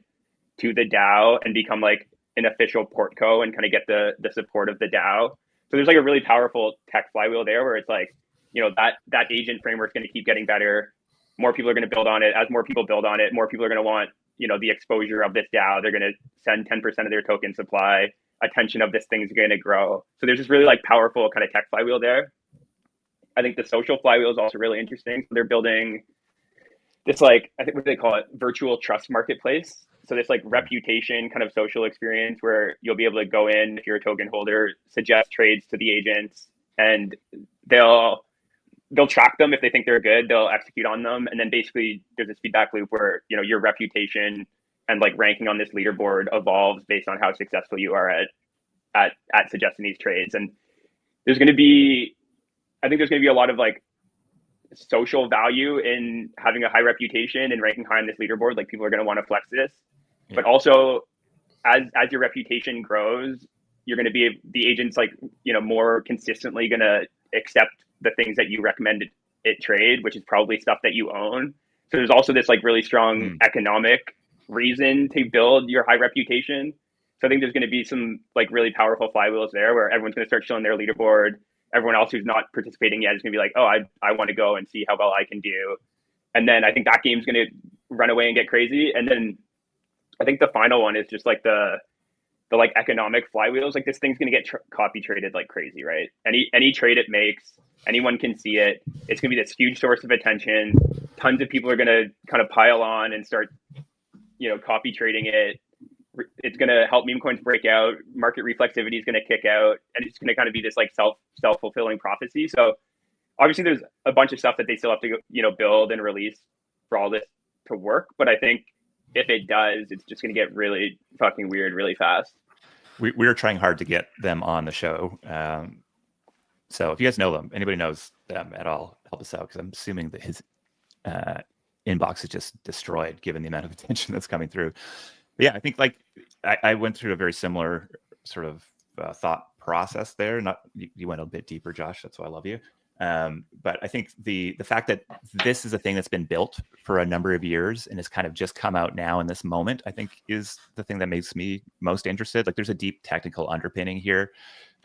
C: to the DAO and become like an official portco and kind of get the support of the DAO. So there's like a really powerful tech flywheel there where it's like, that agent framework is going to keep getting better. More people are going to build on it. As more people build on it, more people are going to want, the exposure of this DAO. They're going to send 10% of their token supply. Attention of this thing is going to grow. So there's this really like powerful kind of tech flywheel there. I think the social flywheel is also really interesting. So they're building this like, I think what they call it, virtual trust marketplace. So this like reputation kind of social experience where you'll be able to go in if you're a token holder, suggest trades to the agents, and they'll track them if they think they're good, they'll execute on them. And then basically there's this feedback loop where, your reputation and like ranking on this leaderboard evolves based on how successful you are at suggesting these trades. And there's going to be a lot of like social value in having a high reputation and ranking high on this leaderboard. Like people are going to want to flex this, but also as your reputation grows, you're going to be the agents like, more consistently going to accept the things that you recommend it trade, which is probably stuff that you own. So there's also this like really strong economic reason to build your high reputation. So I think there's going to be some like really powerful flywheels there where everyone's going to start showing their leaderboard. Everyone else who's not participating yet is going to be like, oh, I want to go and see how well I can do. And then I think that game's going to run away and get crazy. And then I think the final one is just like the like economic flywheels. Like this thing's going to get copy traded like crazy, right? Any trade it makes, anyone can see it. It's going to be this huge source of attention. Tons of people are going to kind of pile on and start, copy trading it. It's going to help meme coins break out. Market reflexivity is going to kick out, and it's going to kind of be this like self-fulfilling prophecy. So obviously there's a bunch of stuff that they still have to, build and release for all this to work. But I think if it does, it's just going to get really fucking weird really fast.
B: We're trying hard to get them on the show. So if you guys know them, anybody knows them at all, help us out, because I'm assuming that his inbox is just destroyed given the amount of attention that's coming through. But yeah, I think like I went through a very similar sort of thought process there. Not you went a bit deeper, Josh. That's why I love you. But I think the fact that this is a thing that's been built for a number of years and has kind of just come out now in this moment, I think is the thing that makes me most interested. Like there's a deep technical underpinning here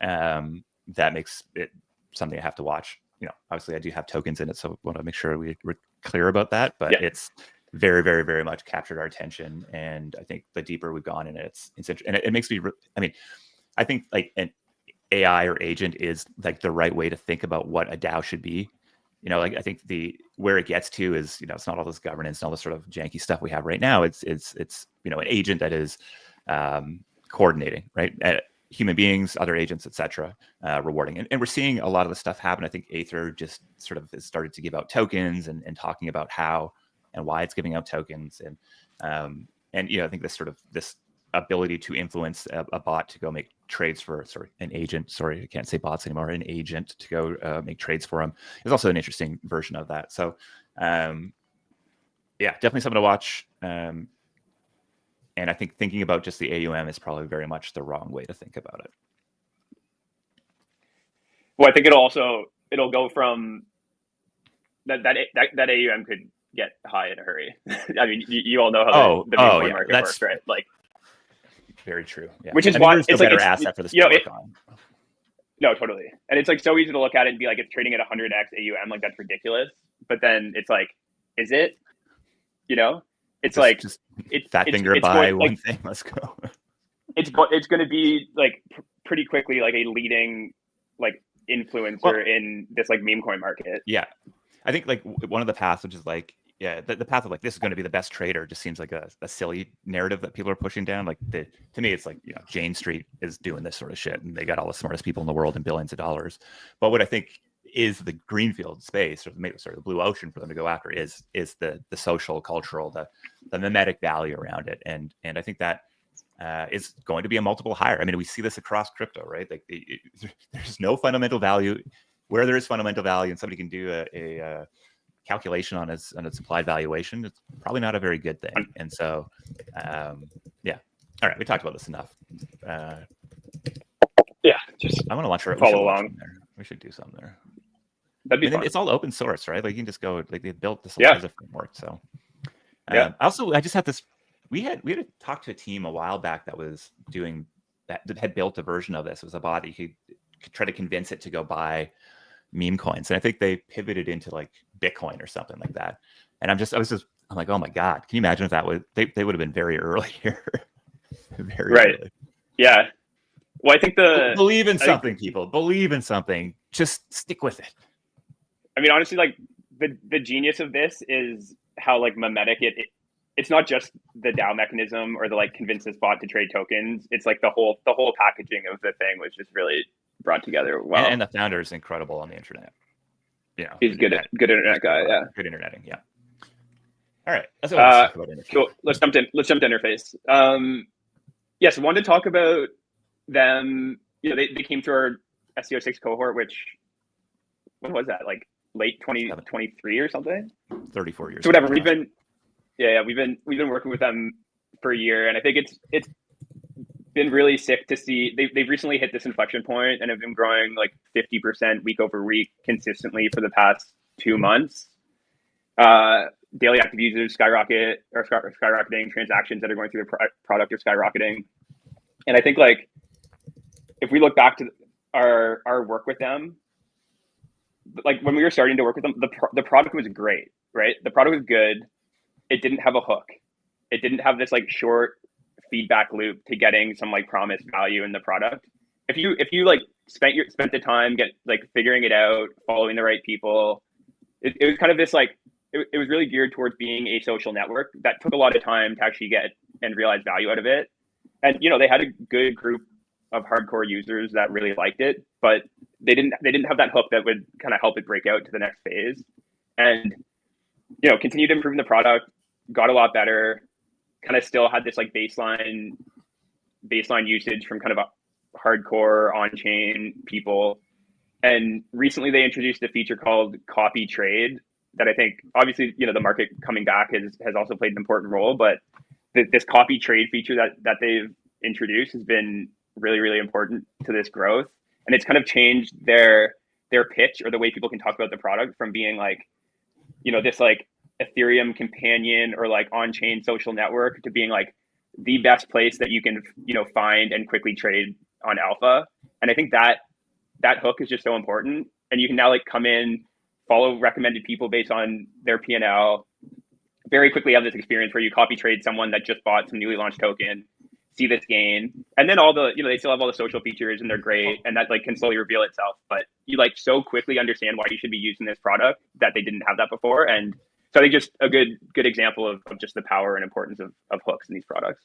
B: that makes it something I have to watch. Obviously I do have tokens in it, so I want to make sure we're clear about that. But it's very, very, very much captured our attention. And I think the deeper we've gone in it, it's interesting. And it makes me, I think like AI or agent is like the right way to think about what a DAO should be. Like I think where it gets to is, it's not all this governance and all this sort of janky stuff we have right now. It's an agent that is coordinating, right? Human beings, other agents, etc., rewarding. And we're seeing a lot of the stuff happen. I think Aether just sort of has started to give out tokens and talking about how and why it's giving out tokens. And I think this ability to influence a bot to go make trades for an agent. Sorry, I can't say bots anymore. An agent to go make trades for them is also an interesting version of that. So definitely something to watch. And I think thinking about just the AUM is probably very much the wrong way to think about it.
C: Well, I think it'll go from that AUM could get high in a hurry. I mean, you all know how the Bitcoin market works, right? Like,
B: very true. Yeah.
C: Which is why
B: it's a better asset for this to work on.
C: No, totally. And it's like so easy to look at it and be like, it's trading at 100x AUM, like that's ridiculous. But then it's like, is it? It's like
B: fat finger buy one thing. Let's go.
C: It's going to be like pretty quickly like a leading like influencer in this like meme coin market.
B: Yeah, I think like one of the paths, which is like the path of like this is going to be the best trader, just seems like a silly narrative that people are pushing down. Like to me, it's like Jane Street is doing this sort of shit, and they got all the smartest people in the world and billions of dollars. But what I think is the greenfield space, or the blue ocean for them to go after is the social, cultural, the mimetic value around it, and I think that is going to be a multiple higher. I mean, we see this across crypto, right? Like there's no fundamental value. Where there is fundamental value, and somebody can do a calculation on its implied valuation, it's probably not a very good thing. And so, all right, we talked about this enough.
C: Just
B: I want to launch our
C: follow along
B: there. We should do something there.
C: That'd be fun.
B: It's all open source, right? Like you can just go, like they built this as a framework. So also I just had this, we had talked to a team a while back that was doing that had built a version of this. It was a bot that you could try to convince it to go buy meme coins. And I think they pivoted into like Bitcoin or something like that. And I'm like, oh my God, can you imagine if that was, they would have been very early here. Very early.
C: Yeah. Well, I think
B: believe in something, people. Believe in something. Just stick with it.
C: I mean, honestly, like the genius of this is how like memetic it's not just the DAO mechanism or the like convince this bot to trade tokens. It's like the whole packaging of the thing was just really brought together well.
B: And the founder is incredible on the internet.
C: He's good internet guy. Yeah,
B: good interneting. Yeah. All right. That's
C: cool. Let's jump to interface. Yes, I wanted to talk about them. They came through our SEO6 cohort, which when was that? Like late 2023 or something.
B: 34 years.
C: So whatever. We've been working with them for a year, and I think it's been really sick to see. They've recently hit this inflection point and have been growing like 50% week over week consistently for the past 2 months. Daily active users skyrocketing, transactions that are going through the product are skyrocketing. And I think like if we look back to our work with them, like when we were starting to work with them, the product was great, right? The product was good. It didn't have a hook. It didn't have this like short feedback loop to getting some like promised value in the product. If you like spent the time figuring it out, following the right people, it was kind of this like it was really geared towards being a social network that took a lot of time to actually get and realize value out of it. And they had a good group of hardcore users that really liked it, but they didn't have that hook that would kind of help it break out to the next phase. And continued improving the product, got a lot better, kind of still had this like baseline usage from kind of a hardcore on-chain people. And recently they introduced a feature called copy trade that I think obviously, the market coming back has also played an important role, but this copy trade feature that they've introduced has been really, really important to this growth. And it's kind of changed their pitch or the way people can talk about the product from being like, this like Ethereum companion or like on-chain social network to being like the best place that you can, find and quickly trade on alpha. And I think that hook is just so important. And you can now like come in, follow recommended people based on their P&L, very quickly have this experience where you copy trade someone that just bought some newly launched token, see this gain, and then all the, they still have all the social features and they're great, and that like can slowly reveal itself. But you like so quickly understand why you should be using this product that they didn't have that before. And so I think just a good example of just the power and importance of hooks in these products.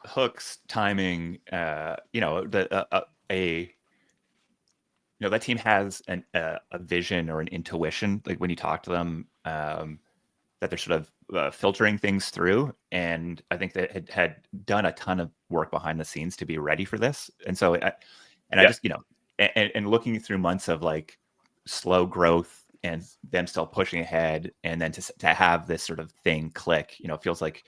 B: Hooks, timing, that team has a vision or an intuition, like when you talk to them, that they're sort of filtering things through. And I think that had done a ton of work behind the scenes to be ready for this. And so, I just, and looking through months of like slow growth and them still pushing ahead, and then to have this sort of thing click, it feels like,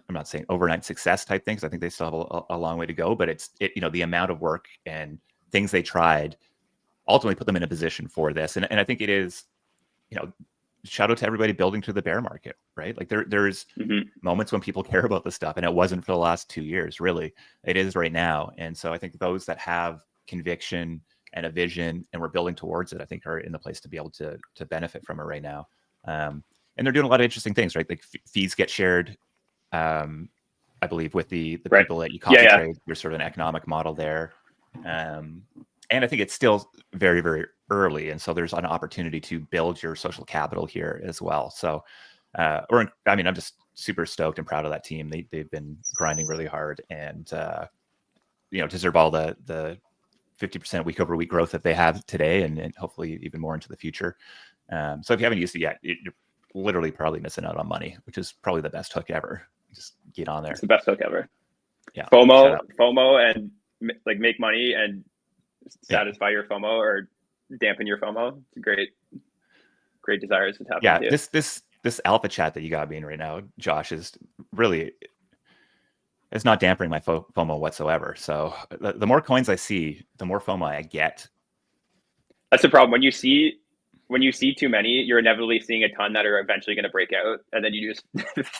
B: I'm not saying overnight success type things. I think they still have a long way to go, but the amount of work and things they tried ultimately put them in a position for this. And I think it is, shout out to everybody building to the bear market, right? Like there's moments when people care about this stuff, and it wasn't for the last 2 years, really. It is right now. And so I think those that have conviction and a vision and we're building towards it, I think are in the place to be able to benefit from it right now. And they're doing a lot of interesting things, right? Like fees get shared, I believe, with the
C: right.
B: people that you copy trade. There's sort of an economic model there. And I think it's still very, very early. And so there's an opportunity to build your social capital here as well. So, I'm just super stoked and proud of that team. They've been grinding really hard and, deserve all the 50% week over week growth that they have today, and hopefully even more into the future. So if you haven't used it yet, you're literally probably missing out on money, which is probably the best hook ever. Just get on there.
C: It's the best hook ever.
B: Yeah.
C: FOMO and like make money and satisfy your FOMO or dampen your FOMO. It's great desires to tap into.
B: This alpha chat that you got me in right now, Josh, is really, it's not dampening my FOMO whatsoever. So the more coins I see, the more FOMO I get.
C: That's the problem. When you see too many, you're inevitably seeing a ton that are eventually going to break out, and then you just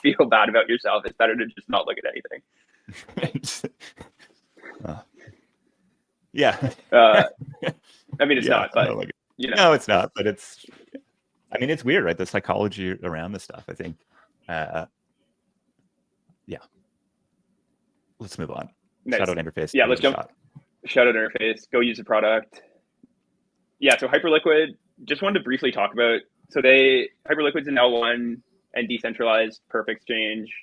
C: feel bad about yourself. It's better to just not look at anything.
B: Yeah.
C: It's not, but
B: no, it's not, but it's weird, right? The psychology around this stuff, I think. Let's move on.
C: Nice.
B: Shout out Interface.
C: Yeah, let's jump. Shout out Interface. Go use the product. Yeah, so Hyperliquid, just wanted to briefly talk about. So Hyperliquid's an L1 and decentralized perp exchange.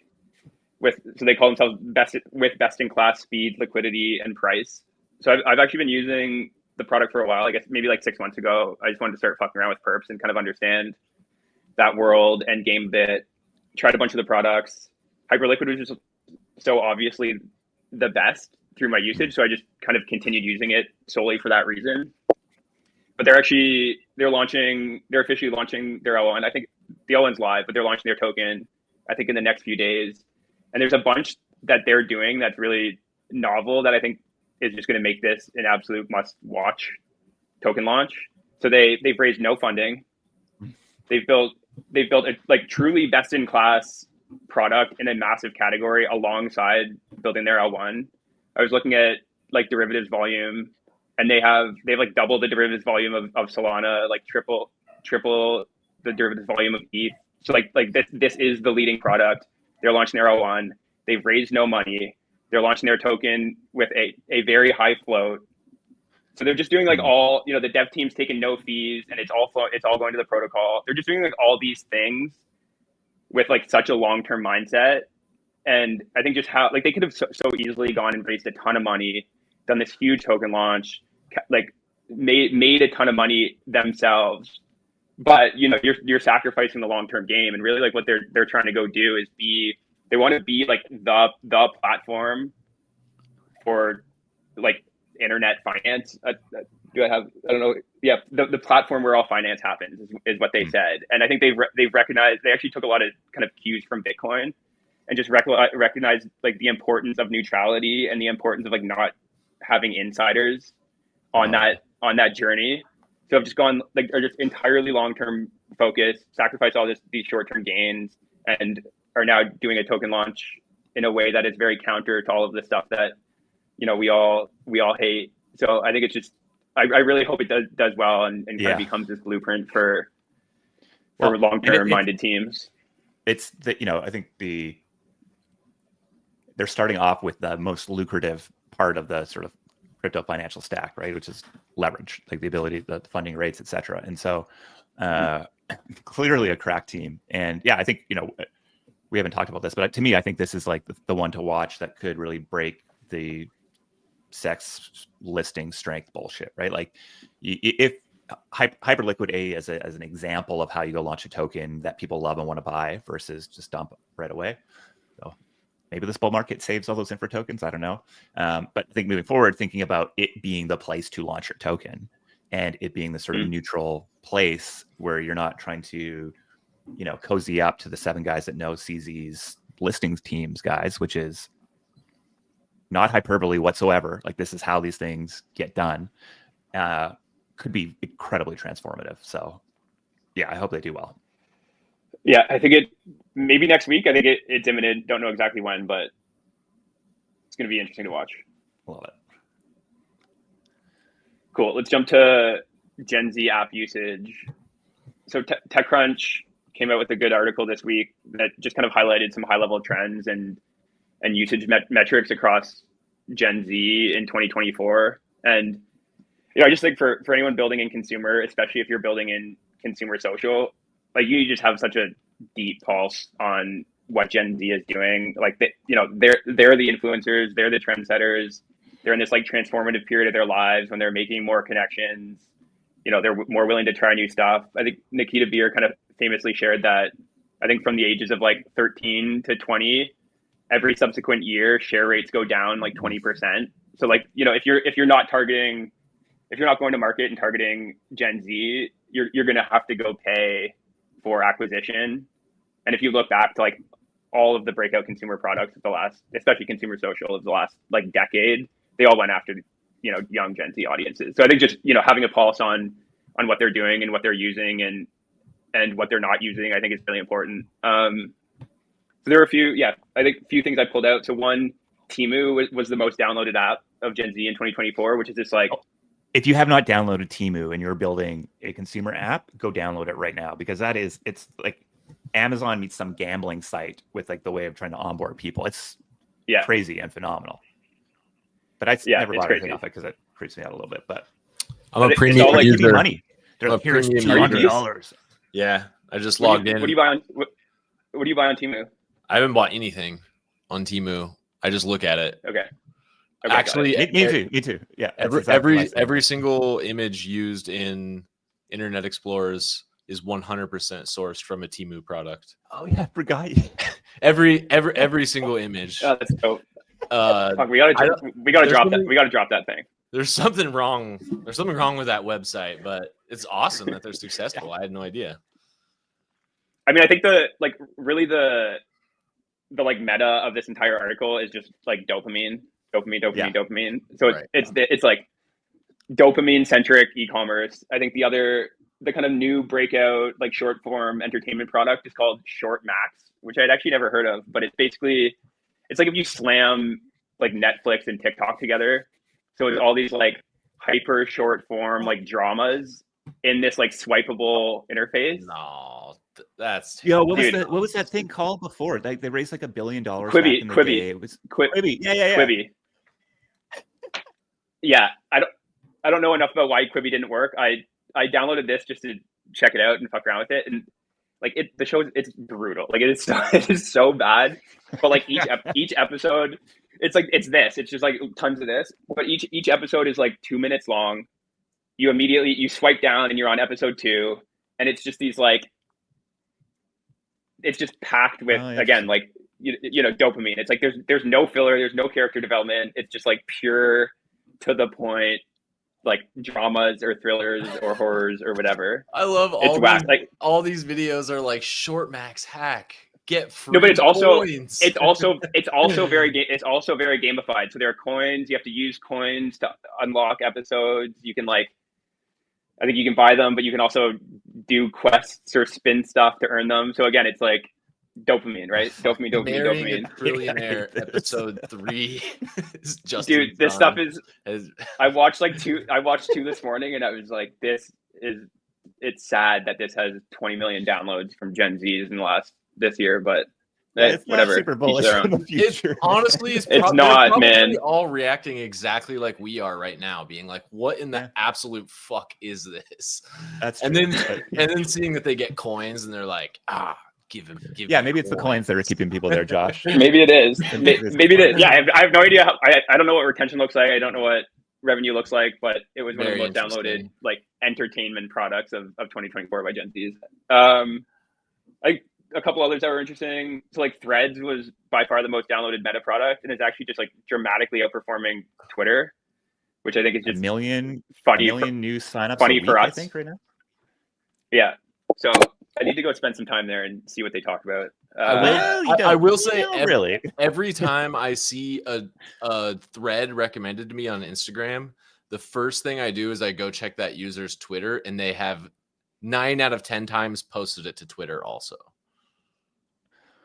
C: So they call themselves best in class speed, liquidity, and price. So I've actually been using the product for a while. I guess maybe like 6 months ago. I just wanted to start fucking around with perps and kind of understand that world and game a bit. Tried a bunch of the products. Hyperliquid was just so obviously the best through my usage, so I just kind of continued using it solely for that reason. But they're officially launching their L1. I think the L1's live, but they're launching their token, I think, in the next few days. And there's a bunch that they're doing that's really novel that I think is just going to make this an absolute must-watch token launch. So they've raised no funding. They've built a like truly best-in-class product in a massive category alongside building their L1. I was looking at like derivatives volume, and they've like double the derivatives volume of Solana, like triple the derivatives volume of ETH. So like this is the leading product. They're launching their L1. They've raised no money. They're launching their token with a very high float. So they're just doing like all, the dev team's taking no fees, and it's all going to the protocol. They're just doing like all these things with like such a long-term mindset. And I think just how like they could have so easily gone and raised a ton of money, done this huge token launch, like made a ton of money themselves. But you're sacrificing the long-term game, and really like what they're trying to go do is they want to be like the platform for like internet finance. I don't know. Yeah, the platform where all finance happens is what they said. And I think they've recognized, they actually took a lot of kind of cues from Bitcoin and just recognized like the importance of neutrality and the importance of like not having insiders on that journey. So I've just gone like, are just entirely long-term focused, sacrifice all these short-term gains, and are now doing a token launch in a way that is very counter to all of the stuff that, we all hate. So I think it's just, I really hope it does well and kind of becomes this blueprint for long-term minded teams.
B: It's the, I think the they're starting off with the most lucrative part of the sort of crypto financial stack, right? Which is leverage, like the ability, the funding rates, et cetera. And so clearly a crack team. And yeah, I think, we haven't talked about this, but to me, I think this is like the one to watch that could really break the sex listing strength bullshit, right? Like if Hyperliquid A as an example of how you go launch a token that people love and want to buy versus just dump right away. So maybe this bull market saves all those infra tokens. I don't know. But I think moving forward, thinking about it being the place to launch your token and it being the sort of neutral place where you're not trying to, cozy up to the 7 guys that know CZ's listings teams guys, which is not hyperbole whatsoever. Like this is how these things get done. Could be incredibly transformative. So yeah, I hope they do well.
C: Yeah, I think maybe next week. I think it's imminent. Don't know exactly when, but it's going to be interesting to watch.
B: Love it.
C: Cool. Let's jump to Gen Z app usage. So TechCrunch came out with a good article this week that just kind of highlighted some high-level trends and usage metrics across Gen Z in 2024. And I just think for anyone building in consumer, especially if you're building in consumer social, like you just have such a deep pulse on what Gen Z is doing. Like they're the influencers, they're the trendsetters. They're in this like transformative period of their lives when they're making more connections. They're more willing to try new stuff. I think Nikita Beer kind of famously shared that I think from the ages of like 13 to 20, every subsequent year, share rates go down like 20%. So like, if you're not going to market and targeting Gen Z, you're going to have to go pay for acquisition. And if you look back to like all of the breakout consumer products of the last, especially consumer social of the last like decade, they all went after young Gen Z audiences. So I think just having a pulse on what they're doing and what they're using and what they're not using, I think is really important. So there are a few things I pulled out. So one, Temu was the most downloaded app of Gen Z in 2024, which is just like,
B: if you have not downloaded Temu and you're building a consumer app, go download it right now, because it's like Amazon meets some gambling site with like the way of trying to onboard people. It's crazy and phenomenal. But I never bought anything off it because it creeps me out a little bit. But
D: I'm a premium
B: like,
D: user.
B: give me money. They're like, here's $200.
D: Yeah, I just logged in.
C: What do you buy on? What do you buy on Temu?
D: I haven't bought anything on Temu. I just look at it.
C: Okay.
D: Actually,
B: me too. Yeah.
D: Every single image used in Internet Explorers is 100% sourced from a Temu product.
B: Oh yeah, I forgot.
D: Every single image.
C: Oh, that's dope. We gotta drop that. We gotta drop that thing.
D: There's something wrong. There's something wrong with that website, but it's awesome that they're successful. I had no idea.
C: I mean, I think the meta of this entire article is just like dopamine. So it's like dopamine centric e-commerce. I think the kind of new breakout like short form entertainment product is called Short Max, which I'd actually never heard of, but it's like if you slam like Netflix and TikTok together. So it's all these like hyper short form like dramas in this like swipeable interface.
D: No, that's
B: what was that thing called before? Like they raised like $1 billion.
C: Quibi.
B: It was Quibi. Yeah.
C: Quibi. Yeah, I don't know enough about why Quibi didn't work. I downloaded this just to check it out and fuck around with it, and like the show, it's brutal. Like it is so bad. But like each episode, it's just like tons of this. But each episode is like 2 minutes long. You swipe down and you're on episode 2, and it's just these like, it's just packed with again like dopamine. It's like there's no filler, there's no character development. It's just like pure to the point, like dramas or thrillers or horrors or whatever.
D: I love all these videos are like Short Max hack. Get free.
C: No, but it's also
D: coins.
C: it's also very gamified. So there are coins. You have to use coins to unlock episodes. You can I think you can buy them, but you can also do quests or spin stuff to earn them. So again, it's like dopamine, right? Dopamine.
D: A Trillionaire episode 3 is just
C: dude. This stuff is. I watched 2 this morning, and I was like, it's sad that this has 20 million downloads from Gen Zs in this year, but
B: It's
C: whatever.
B: not super
C: Each
B: bullish
C: their
B: on the
C: own.
B: future.
D: Honestly,
C: It's
D: they're
C: not,
D: probably
C: man.
D: all reacting exactly like we are right now, being like, "What in the absolute fuck is this?"
B: That's
D: and
B: true,
D: then
B: but,
D: and then seeing that they get coins, and they're like, give
B: yeah,
D: me
B: maybe it's the coins that are keeping people there, Josh.
C: Maybe it is.
B: Maybe it's
C: Maybe it
B: coins.
C: is. Yeah, I have no idea. I don't know what retention looks like. I don't know what revenue looks like, but it was one of the
D: Very
C: most downloaded
D: interesting.
C: like entertainment products of 2024 by Gen Zs. Like a couple others that were interesting. So like Threads was by far the most downloaded Meta product, and it's actually just like dramatically outperforming Twitter, which I think is
B: A
C: just
B: million
C: funny
B: new signups
C: funny
B: a week,
C: for us.
B: I think, right now.
C: Yeah. So I need to go spend some time there and see what they talk about.
D: I will say
B: really.
D: every time I see a thread recommended to me on Instagram, the first thing I do is I go check that user's Twitter, and they have 9 out of 10 times posted it to Twitter also.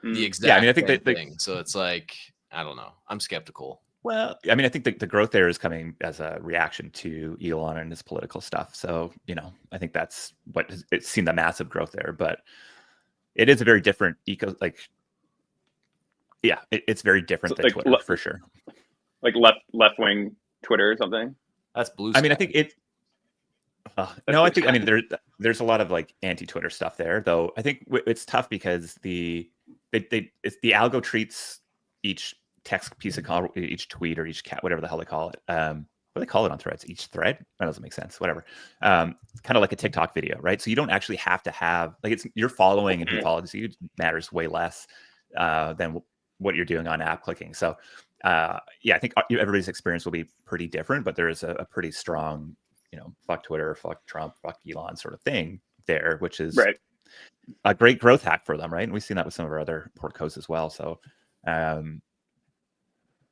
D: The exact
B: I think
D: thing. So it's like, I don't know. I'm skeptical.
B: Well, I mean, I think the growth there is coming as a reaction to Elon and his political stuff. So, I think that's it's seen the massive growth there, but it is a very different it's very different than Twitter for sure.
C: Like left wing Twitter or something.
D: That's blue.
B: I mean, I think it. No, I think there's a lot of like anti-Twitter stuff there, though. I think it's tough because the algo treats each text piece of each tweet or each cat, whatever the hell they call it. What do they call it on Threads? Each thread? That doesn't make sense. Whatever. Kind of like a TikTok video, right? So you don't actually have to have you're following and who follows you matters way less than what you're doing on app clicking. So I think everybody's experience will be pretty different, but there is a pretty strong, fuck Twitter, fuck Trump, fuck Elon sort of thing there, which is a great growth hack for them, right? And we've seen that with some of our other portcos as well. So,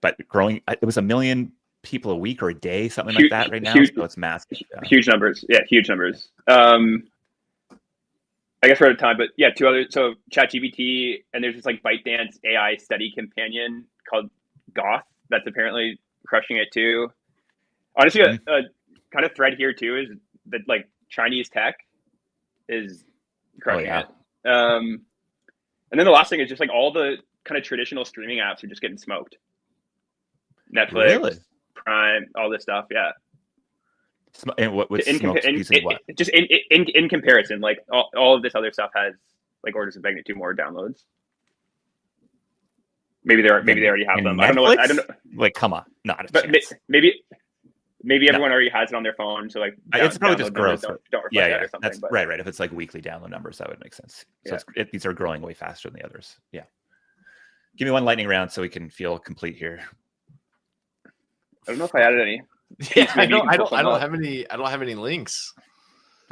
B: but growing, it was 1 million people a week or a day, something like that right now. So it's massive.
C: Huge numbers. Yeah, huge numbers. I guess we're out of time, but yeah, 2 others. So ChatGPT, and there's this like ByteDance AI study companion called Goth that's apparently crushing it too. Honestly, a kind of thread here too is that like Chinese tech is crushing it. And then the last thing is just like all the kind of traditional streaming apps are just getting smoked. Netflix, Prime, all this stuff. Yeah.
B: And what's smoked using what?
C: Just in comparison, like all of this other stuff has like orders of magnitude more downloads. Maybe they already have them.
B: Netflix?
C: I don't know.
B: Like, come on, not a
C: but
B: chance.
C: Maybe everyone already has it on their phone, so like
B: it's probably just growth.
C: Don't reflect that or something.
B: That's right. If it's like weekly download numbers, that would make sense. So these are growing way faster than the others. Yeah. Give me one lightning round so we can feel complete here.
C: I don't know if I added any.
D: Yeah, I don't have any. I don't have any links.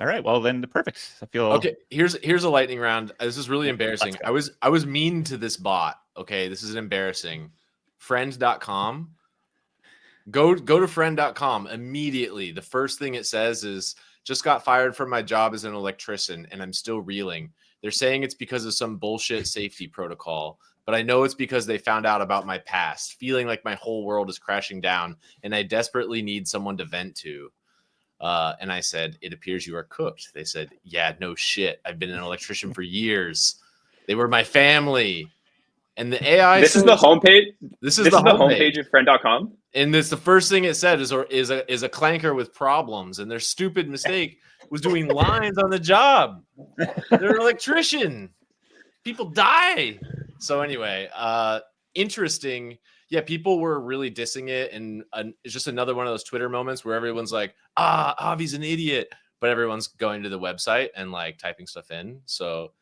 B: All right. Well, then perfect. I feel
D: okay. Here's a lightning round. This is really embarrassing. I was mean to this bot. Okay, this is embarrassing. Friend.com. Go to friend.com immediately. The first thing it says is just got fired from my job as an electrician and I'm still reeling. They're saying it's because of some bullshit safety protocol, but I know it's because they found out about my past, feeling like my whole world is crashing down and I desperately need someone to vent to. And I said, it appears you are cooked. They said, yeah, no shit. I've been an electrician for years. They were my family. And the AI
C: This is the homepage.
D: This is the homepage
C: of friend.com.
D: And this the first thing it said is a clanker with problems, and their stupid mistake was doing lines on the job. They're an electrician. People die. So anyway, interesting. Yeah, people were really dissing it, and it's just another one of those Twitter moments where everyone's like, Avi's an idiot, but everyone's going to the website and like typing stuff in. So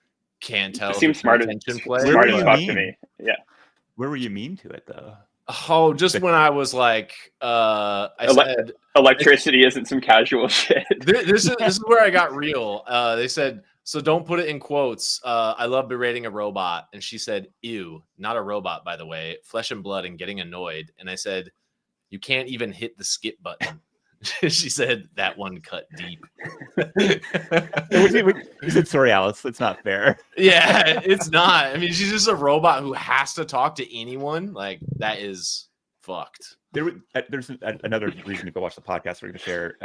D: can't tell.
C: It seems smart as fuck to me. Yeah.
B: Where were you mean to it though?
D: Oh, just when I was like, I said
C: electricity isn't some casual shit.
D: This is where I got real. They said, so don't put it in quotes. I love berating a robot. And she said, ew, not a robot, by the way, flesh and blood and getting annoyed. And I said, you can't even hit the skip button. She said that one cut deep.
B: You said, sorry, Alice, it's not fair.
D: Yeah, it's not. I mean, she's just a robot who has to talk to anyone. Like, that is fucked.
B: There's another reason to go watch the podcast we're going to share.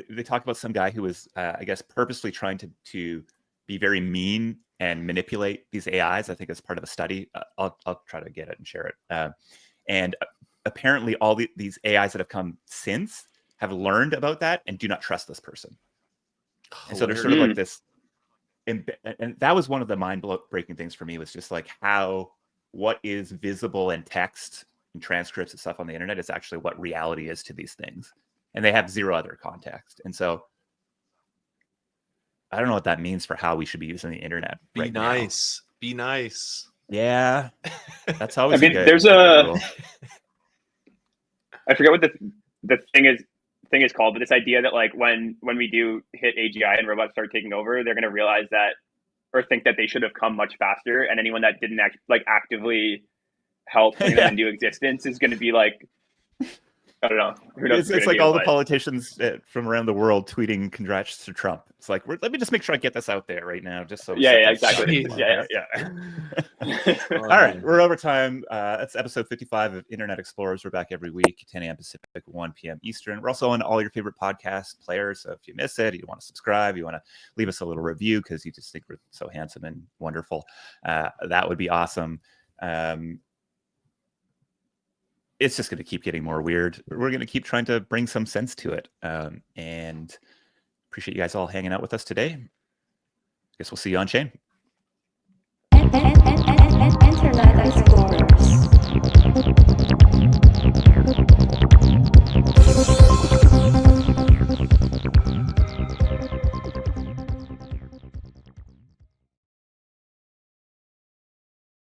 B: They talk about some guy who was, I guess, purposely trying to be very mean and manipulate these AIs. I think as part of a study. I'll try to get it and share it. And apparently all these AIs that have come since have learned about that and do not trust this person. And so there's sort of like this, and that was one of the mind-breaking things for me, was just like how what is visible in text and transcripts and stuff on the internet is actually what reality is to these things. And they have zero other context. And so I don't know what that means for how we should be using the internet.
D: Be nice. Be nice.
B: Yeah. That's always
C: I mean, there's I forget what the thing is called, but this idea that like when we do hit AGI and robots start taking over, they're going to realize that, or think that they should have come much faster, and anyone that didn't actively help bring them into existence is going to be like, I don't know. Who knows?
B: It's like all the politicians from around the world tweeting congrats to Trump. It's like, let me just make sure I get this out there right now, just so.
C: Yeah, exactly.
B: Yeah. All right, we're over time. That's episode 55 of Internet Explorers. We're back every week, 10 a.m. Pacific, 1 p.m. Eastern. We're also on all your favorite podcast players. So if you miss it, you want to subscribe, you want to leave us a little review because you just think we're so handsome and wonderful, that would be awesome. It's just going to keep getting more weird. We're going to keep trying to bring some sense to it. And appreciate you guys all hanging out with us today. Guess we'll see you on chain.